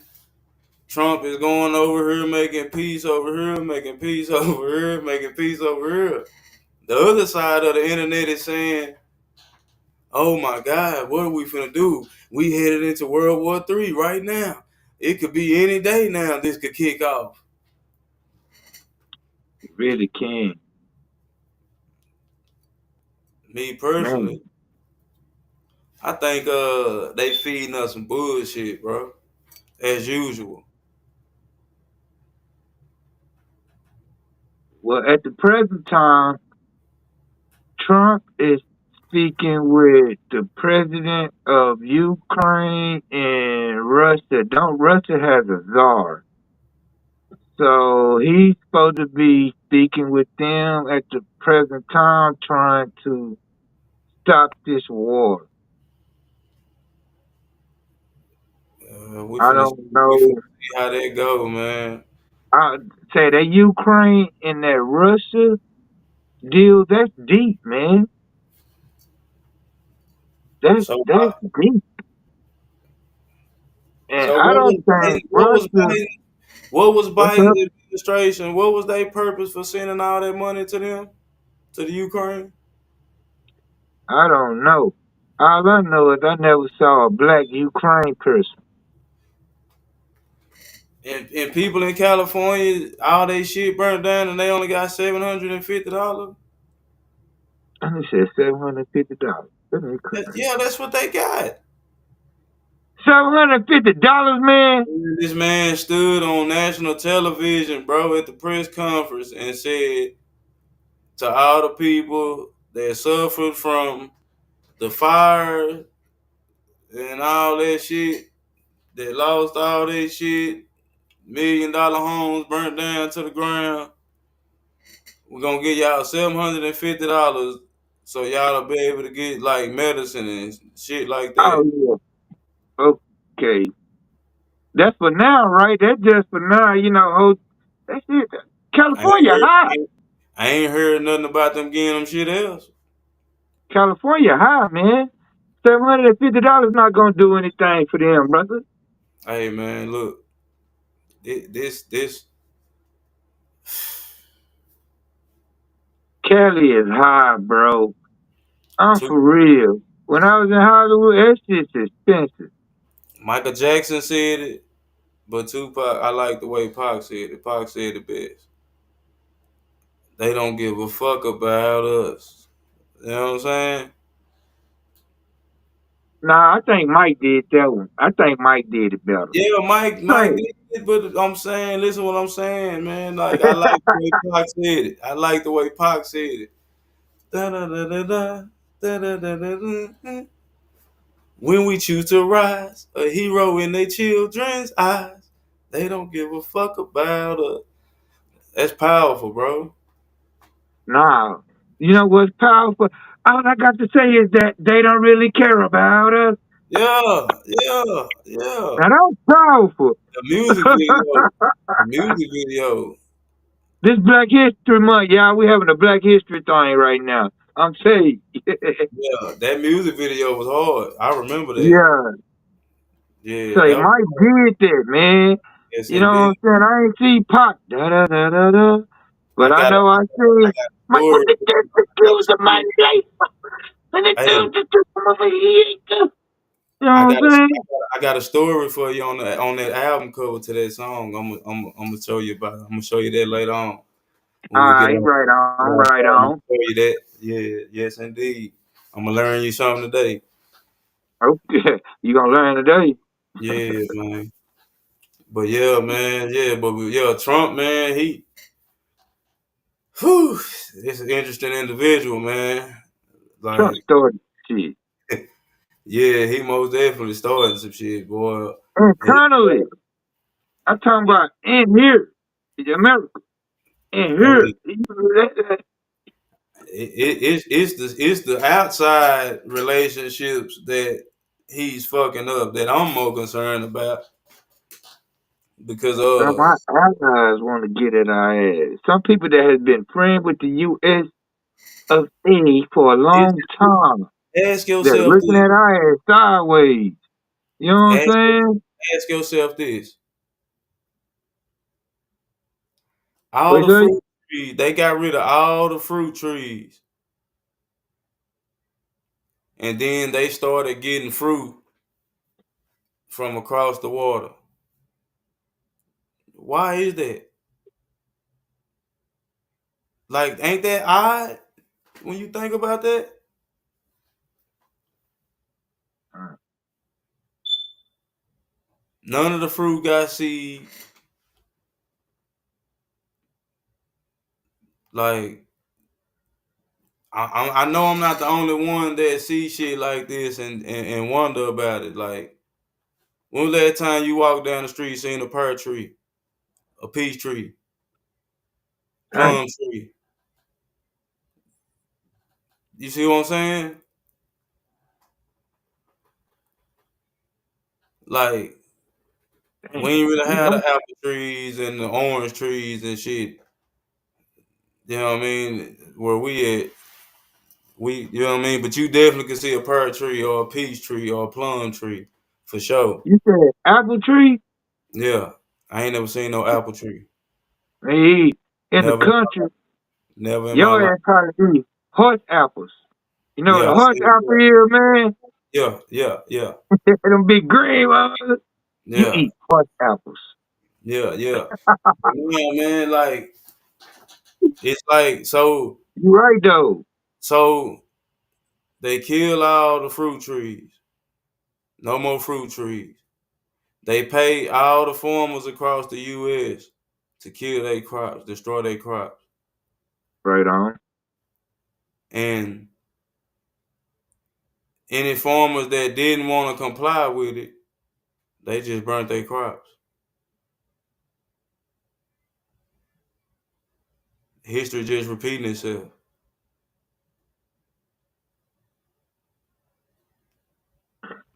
Trump is going over here, making peace over here, making peace over here, making peace over here. The other side of the internet is saying, "Oh my God, what are we finna do? We headed into World War III right now. It could be any day now. This could kick off." You really can, Me man. personally, I think they feeding us some bullshit, bro, as usual. Well, at the present time, Trump is speaking with the president of Ukraine and Russia. Don't Russia has a czar? So he's supposed to be speaking with them at the present time, trying to stop this war. We I finna don't we know. finna see how that go, man. I say that Ukraine and that Russia deal, that's deep, man. That's So that's deep. And so I what don't was think Biden? Russia. What was What's up? Biden's administration? What was their purpose for sending all that money to them, to the Ukraine? I don't know. All I know is I never saw a black Ukraine person. And people in California, all they shit burnt down, and they only got $750. And he said $750. That ain't crazy. Yeah, that's what they got. $750, man. This man stood on national television, bro, at the press conference and said to all the people that suffered from the fire and all that shit, that lost all that shit, $1 million homes burnt down to the ground. We're gonna give y'all $750 so y'all will be able to get like medicine and shit like Oh that. yeah. Okay. That's for now, right? That's just for now. That's it. I ain't California high. heard, I ain't heard nothing about them getting them shit else. California high, man. $750 not gonna do anything for them, brother. Hey man, look, this Cali is high, bro. I'm too. for real. When I was in Hollywood, that shit's expensive. Michael Jackson said it, but Tupac, I like the way Pac said it. Pac said it best. They don't give a fuck about us. You know what I'm saying? Nah, I think Mike did that one. I think Mike did it better. Yeah, Mike Say, did it, but I'm saying, listen what I'm saying, man. Like I like the way Pac said it. I like the way Pac said it. Da da da da da da da da da da. When we choose to rise, a hero in their children's eyes, they don't give a fuck about us. That's powerful, bro. nah. You know what's powerful? All I got to say is that they don't really care about us. Yeah, yeah, yeah. Now that was powerful. The music video, the music video. This Black History Month, y'all. We having a Black History thing right now. I'm saying. Yeah, that music video was hard. I remember that. Yeah. Yeah, Say that was Mike hard. did that, man. Yes, You know what indeed. I'm saying? I ain't see Pac. Da da da da da. I But I got a, know I I see got a Mike story. with the I got a dudes of my story. life. And the Hey, dudes that come over here. You I know got what I'm a, saying? I got a story for you on that album cover to that song. I'm gonna show you about it. I'm gonna show you that later on All when we right, right get on, off. right I'm gonna on. show you that. Yeah, yes, indeed. I'm gonna learn you something today. Okay, you gonna learn today. Yeah, man. But yeah, man. Yeah, but yeah, Trump, man. Whew, it's an interesting individual, man. Trump Like, started shit yeah, he most definitely started some shit, boy. And internally. I'm talking about in here, in America, in here. hey, it's the outside relationships that he's fucking up that I'm more concerned about because Some of our allies want to get at our ass. Some people that have been friends with the U.S. of A for a it's, long time, ask they're yourself looking this. at our ass sideways. You know what I'm Ask, saying? ask yourself this. All What the you say? fruit trees, they got rid of all the fruit trees, and then they started getting fruit from across the water. Why is that? Like, ain't that odd when you think about that? None of the fruit got seeds. Like, I know I'm not the only one that sees shit like this and wonder about it. Like, when was the last time you walked down the street seen a pear tree, a peach tree, Dang, plum tree? You see what I'm saying? Like, we dang. ain't really You had the know, apple trees and the orange trees and shit. You know what I mean? Where we at, you know what I mean? But you definitely can see a pear tree or a peach tree or a plum tree for sure. you said apple tree? Yeah, I ain't never seen no apple tree. Hey, in the Never, country, never in my life. your ass probably eat horse apples. You know what Yeah, a I horse see. apple is, man? Yeah, yeah, yeah, Them big green ones. You yeah, eat horse apples. yeah, yeah. Yeah, man, like it's like You right though. so they kill all the fruit trees. No more fruit trees. They pay all the farmers across the US to kill their crops, destroy their crops. Right on. And any farmers that didn't want to comply with it, they just burnt their crops. History just repeating itself.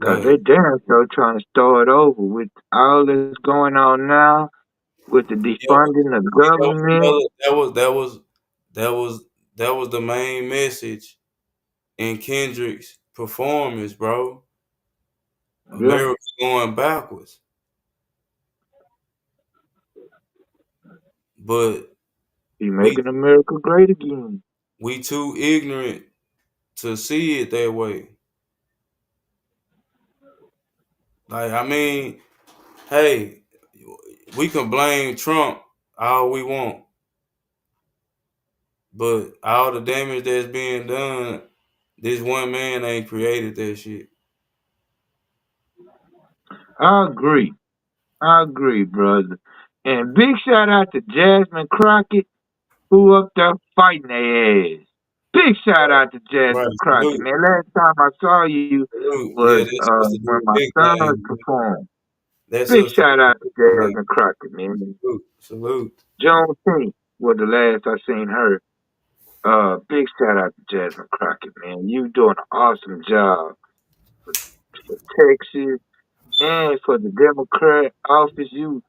Cause they But damn sure trying to start over with all that's going on now with the yeah, defunding the see, that was government. another that was that was the main message in Kendrick's performance, bro. Yeah, America's going backwards. But he we making America great again. we too ignorant to see it that way. Like, I mean, hey, we can blame Trump all we want, but all the damage that's being done, this one man ain't created that shit. I agree. I agree, brother. And big shout out to Jasmine Crockett, who up there fighting their ass. Big shout out to Right. Jasmine Crockett, Salute. man. Last time I saw you Salute. Yeah, was that sister when do my big sons things. performed. That Big sister shout do out to big things. Jasmine Crockett, man. Salute. Salute. Juneteenth was the last I seen her. Big shout out to Jasmine Crockett, man. You doing an awesome job for Texas and for the Democrat office. You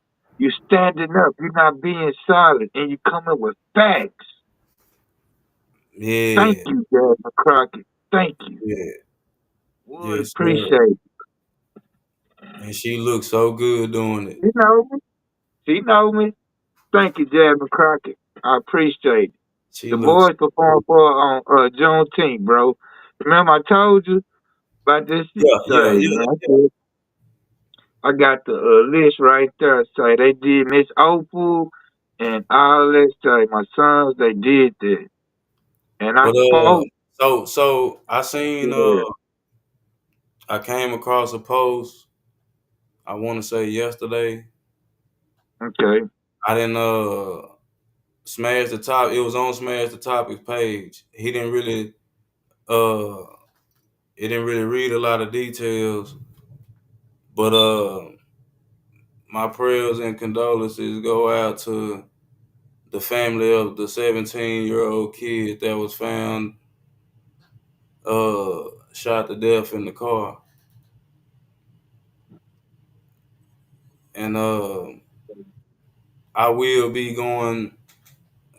standing up. You're not being silent, and you coming with facts. Thank Yeah, you, Jasmine Crockett. Thank you. yeah, Would yes, sir. appreciate it. And she looks so good doing it. You know me. She know me. Thank you, Jasmine Crockett. I appreciate it. She The looks, boys performed for on Juneteenth, bro. Remember I told you about this shit? yeah, yeah, Say, yeah. man, I got the list right there. Say they did Miss Opal and all that. Say my sons, they did that, and I But spoke. so I seen Yeah. I came across a post. I want to say yesterday. Okay. I didn't smash the top. It was on Smash the Topics page. He didn't really uh it didn't really read a lot of details, but my prayers and condolences go out to the family of the 17-year-old kid that was found shot to death in the car. And I will be going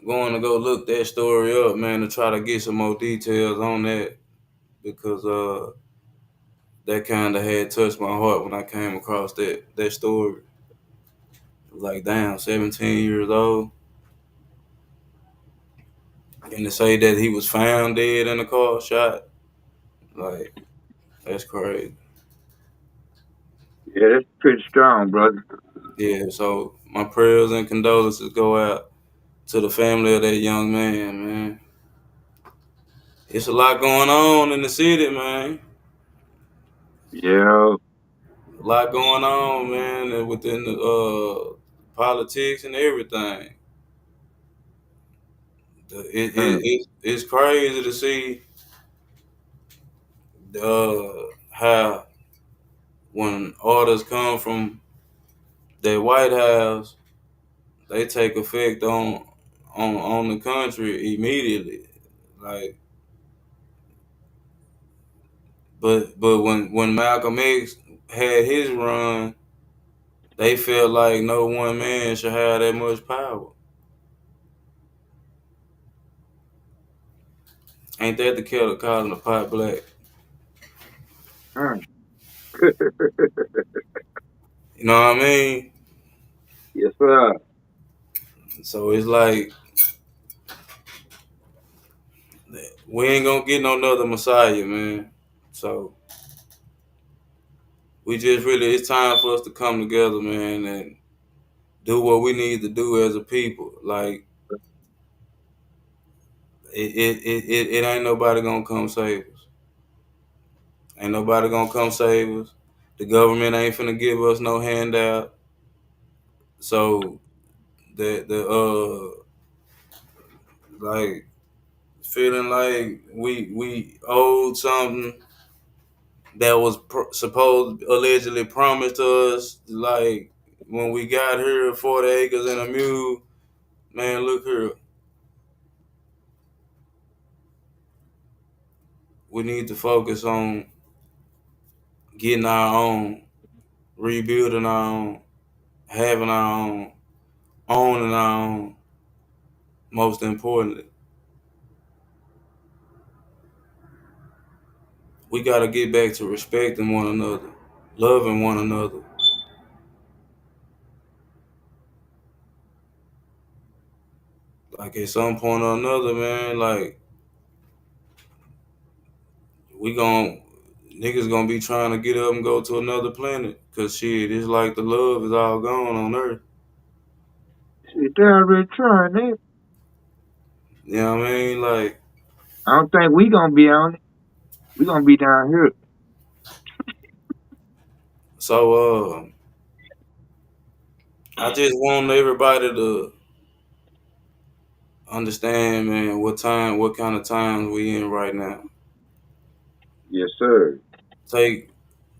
to go look that story up, man, to try to get some more details on that because that kind of had touched my heart when I came across that story. It was like, damn, 17 years old, and to say that he was found dead in the car, shot, like that's crazy. Yeah, that's pretty strong, brother. Yeah, so my prayers and condolences go out to the family of that young man, man. It's a lot going on in the city, man. Yeah. A lot going on, man, and within the politics and everything. Mm. It's crazy to see how when orders come from the White House, they take effect on the country immediately. Like, but when Malcolm X had his run, they felt like no one man should have that much power. Ain't that the kettle calling the pot black? Mm. You know what I mean? Yes, sir. So it's like we ain't gonna get no another Messiah, man. So we just really, it's time for us to come together, man, and do what we need to do as a people. Like it ain't nobody gonna come save us. Ain't nobody gonna come save us. The government ain't finna give us no handout. So the like feeling like we owed something that was supposed allegedly promised to us, like when we got here, 40 acres and a mule. Man, look here. We need to focus on getting our own, rebuilding our own, having our own, owning our own. Most importantly, we got to get back to respecting one another, loving one another. Like at some point or another, man, like we gon' niggas gonna be trying to get up and go to another planet. Cause shit, it's like the love is all gone on Earth. See, they already trying that. You know what I mean? Like, I don't think we gonna be on it. We gonna be down here. so I just want everybody to understand, man, what kind of times we in right now. Yes, sir. Take,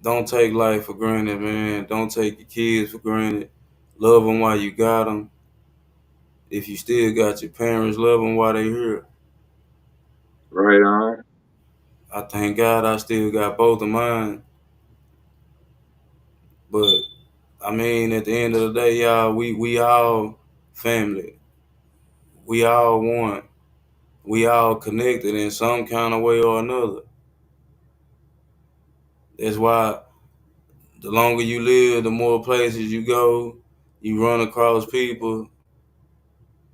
don't take life for granted, man. Don't take your kids for granted. Love them while you got them. If you still got your parents, love them while they here. Right on. I thank God I still got both of mine. But I mean, at the end of the day, y'all, we all family. We all one. We all connected in some kind of way or another. That's why the longer you live, the more places you go, you run across people,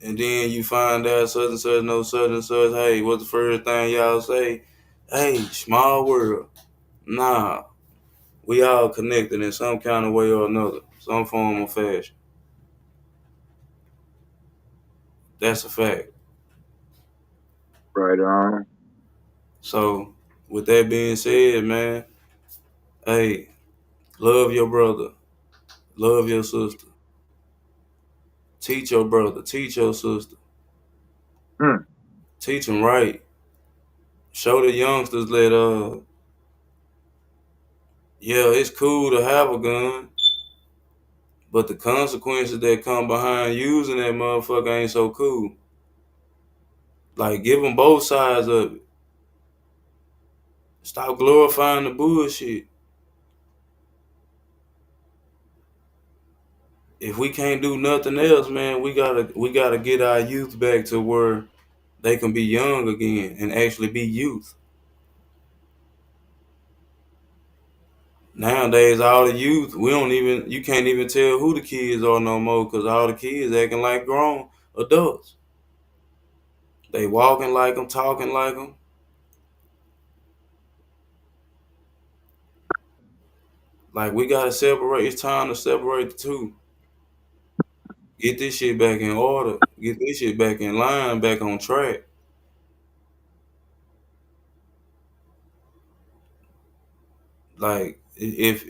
and then you find out such and such, no such and such. Hey, what's the first thing y'all say? Hey, small world. Nah, we all connected in some kind of way or another, some form or fashion. That's a fact. Right on. So, with that being said, man, hey, love your brother, love your sister, teach your brother, teach your sister, Hmm. teach them right. Show the youngsters that yeah, it's cool to have a gun, but the consequences that come behind using that motherfucker ain't so cool. Like, give them both sides of it. Stop glorifying the bullshit. If we can't do nothing else, man, we gotta get our youth back to where they can be young again and actually be youth. Nowadays, all the youth, you can't even tell who the kids are no more because all the kids acting like grown adults. They walking like them, talking like them. Like, we gotta separate. It's time to separate the two. Get this shit back in order. Get this shit back in line, back on track. Like, if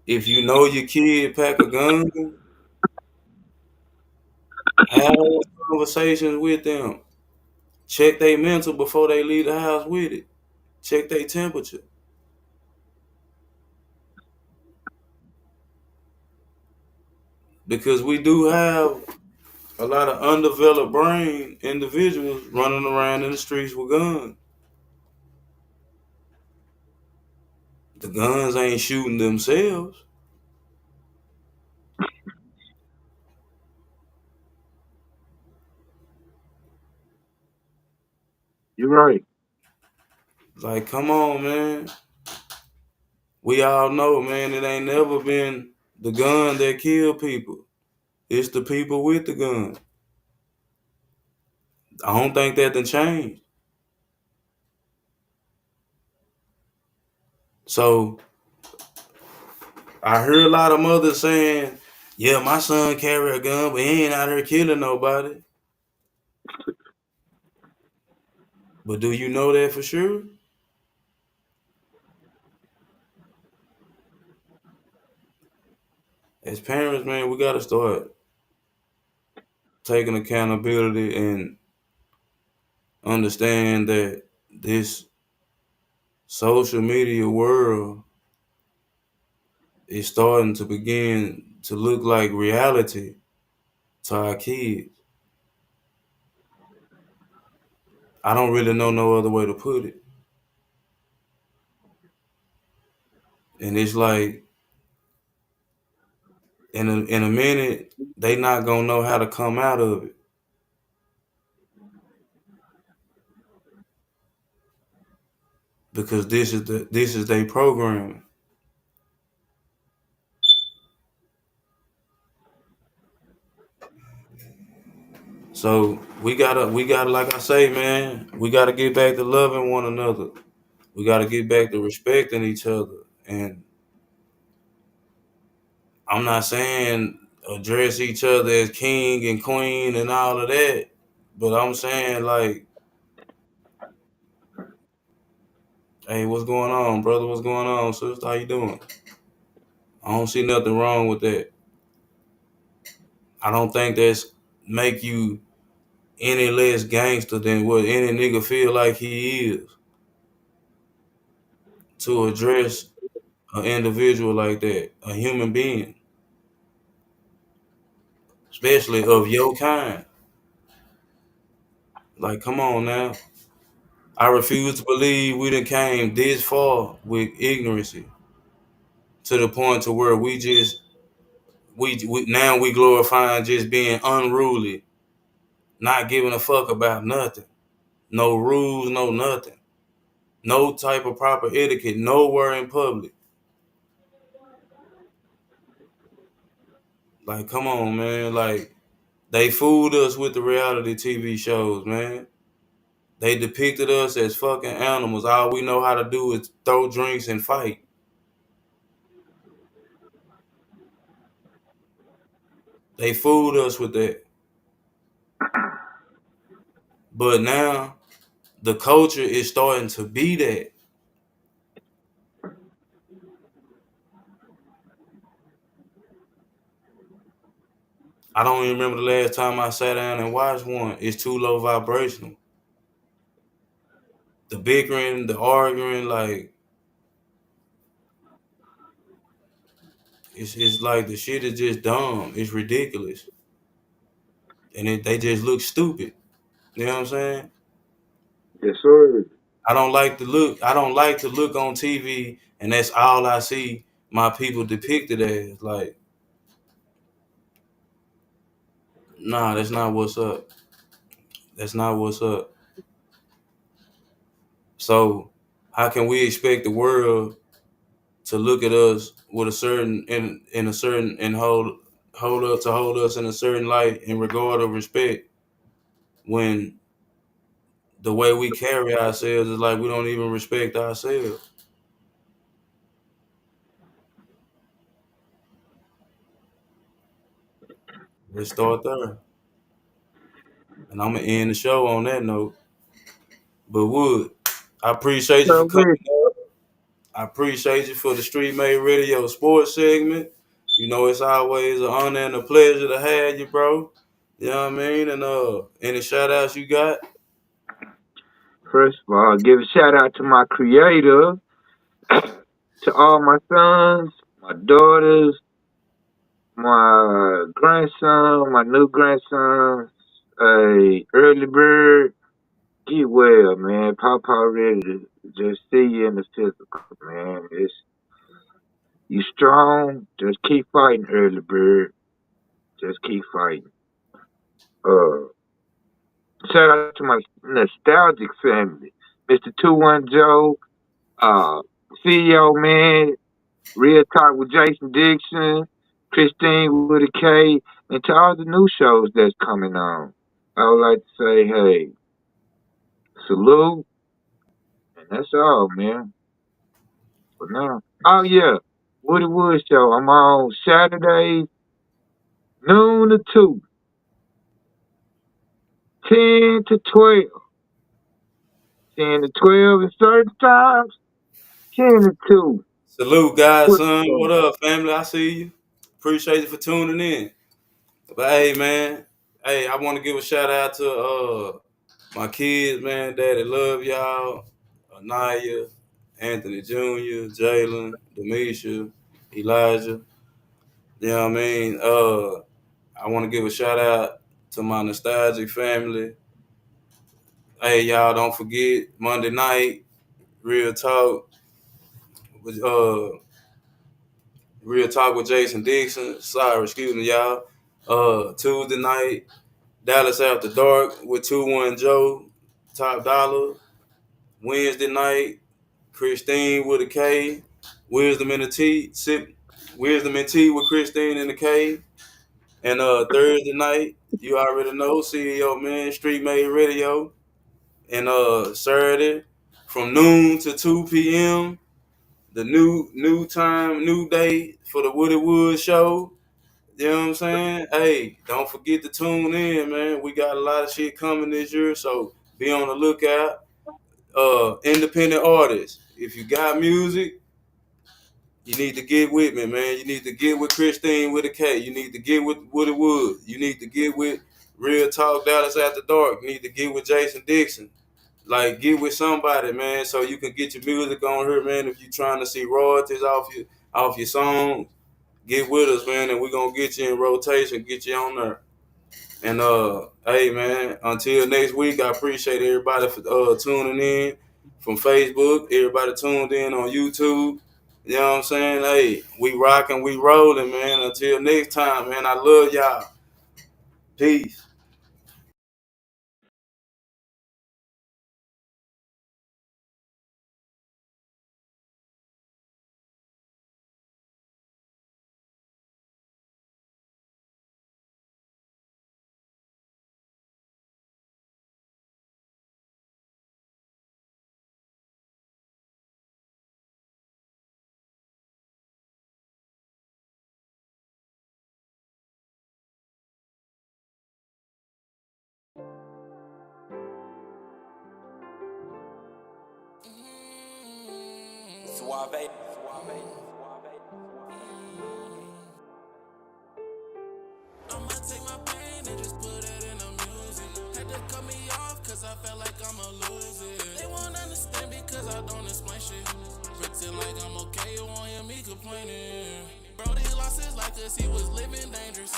you know your kid pack a gun, have those conversations with them. Check their mental before they leave the house with it. Check their temperature. Because we do have a lot of undeveloped brain individuals running around in the streets with guns. The guns ain't shooting themselves. You're right. Like, come on, man. We all know, man, it ain't never been the gun that kill people. It's the people with the gun. I don't think that done changed. So I heard a lot of mothers saying, yeah, my son carry a gun, but he ain't out here killing nobody. But do you know that for sure? As parents, man, we got to start taking accountability and understand that this social media world is starting to begin to look like reality to our kids. I don't really know no other way to put it. And it's like in a minute, they not gonna know how to come out of it because this is their programming. So we gotta like I say, man, we gotta get back to loving one another. We gotta get back to respecting each other. And I'm not saying address each other as king and queen and all of that, but I'm saying like, hey, what's going on, brother? What's going on, sister? How you doing? I don't see nothing wrong with that. I don't think that's make you any less gangster than what any nigga feel like he is to address an individual like that, a human being, especially of your kind. Like, come on now. I refuse to believe we done came this far with ignorancy to the point to where we just we now we glorifying just being unruly, not giving a fuck about nothing, no rules, no nothing, no type of proper etiquette, nowhere in public. Like, come on, man. Like, they fooled us with the reality TV shows, man. They depicted us as fucking animals. All we know how to do is throw drinks and fight. They fooled us with that. But now the culture is starting to be that. I don't even remember the last time I sat down and watched one. It's too low vibrational. The bickering, the arguing, like it's like the shit is just dumb. It's ridiculous, and they just look stupid. You know what I'm saying? Yes, sir. I don't like to look. I don't like to look on TV, and that's all I see my people depicted as. Like, nah, that's not what's up. That's not what's up. So, how can we expect the world to look at us with a certain in a certain and hold us in a certain light in regard of respect when the way we carry ourselves is like we don't even respect ourselves? Let's start there. And I'm gonna end the show on that note. But Wood, I appreciate you So for coming with up. I appreciate you for the Street Made Radio sports segment. You know, it's always an honor and a pleasure to have you, bro. You know what I mean? And any shout outs you got? first of all, give a shout out to my creator, to all my sons, my daughters, my grandson, my new grandson, a early bird. Get well, man. Papa ready to just see you in the physical, man. You strong. Just keep fighting, early bird. Just keep fighting. Uh, Shout out to my nostalgic family, Mr. 21 Joe, uh, CEO man, Real Talk with Jason Dixon, Christine with a K, and to all the new shows that's coming on. I would like to say, hey, salute, and that's all, man. For now. Oh yeah, Woody Wood Show. I'm on Saturdays, noon to 2, 10 to 12, 10 to 12 in certain times, 10 to 2. Salute, guys, What son. the What up, family? I see you. Appreciate you for tuning in. But hey, man. Hey, I want to give a shout out to my kids, man. Daddy love y'all. Anaya, Anthony Jr., Jalen, Demisha, Elijah. You know what I mean? I want to give a shout out to my nostalgic family. Hey, y'all, don't forget Monday night, Real Talk with Real Talk with Jason Dixon. Sorry, excuse me, y'all. Tuesday night, Dallas After Dark with 2-1 Joe, Top Dollar. Wednesday night, Christine with a K. Wisdom in the T. Wisdom and Tea with Christine in the K. And Thursday night, you already know, CEO man, Street Made Radio. And Saturday, from noon to 2 p.m., the new time, new day for the Woody Wood Show. You know what I'm saying? Hey, don't forget to tune in, man. We got a lot of shit coming this year, so be on the lookout. Independent artists. If you got music, you need to get with me, man. You need to get with Christine with a K. You need to get with Woody Wood. You need to get with Real Talk Dallas After Dark. You need to get with Jason Dixon. Like, get with somebody, man, so you can get your music on here, man. If you're trying to see royalties off your song, get with us, man, and we're gonna get you in rotation, get you on there. And hey man, until next week, I appreciate everybody for tuning in from Facebook. Everybody tuned in on YouTube. You know what I'm saying? Hey, we rocking, we rolling, man. Until next time, man. I love y'all. Peace. Suave. I'ma take my pain and just put it in the music. Had to cut me off cause I felt like I'ma lose it. They won't understand because I don't explain shit. Pretend like I'm okay, you won't hear me complaining. Brody lost his life cause he was living dangerous.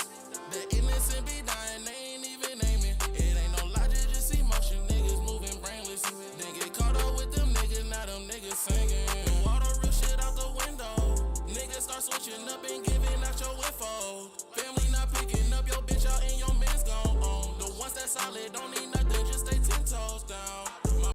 The innocent be dying, they ain't even naming. It ain't no logic, just emotion, niggas moving brainless. Then get caught up with them niggas, now them niggas singing. All the real shit out the window. Niggas start switching up and giving out your info.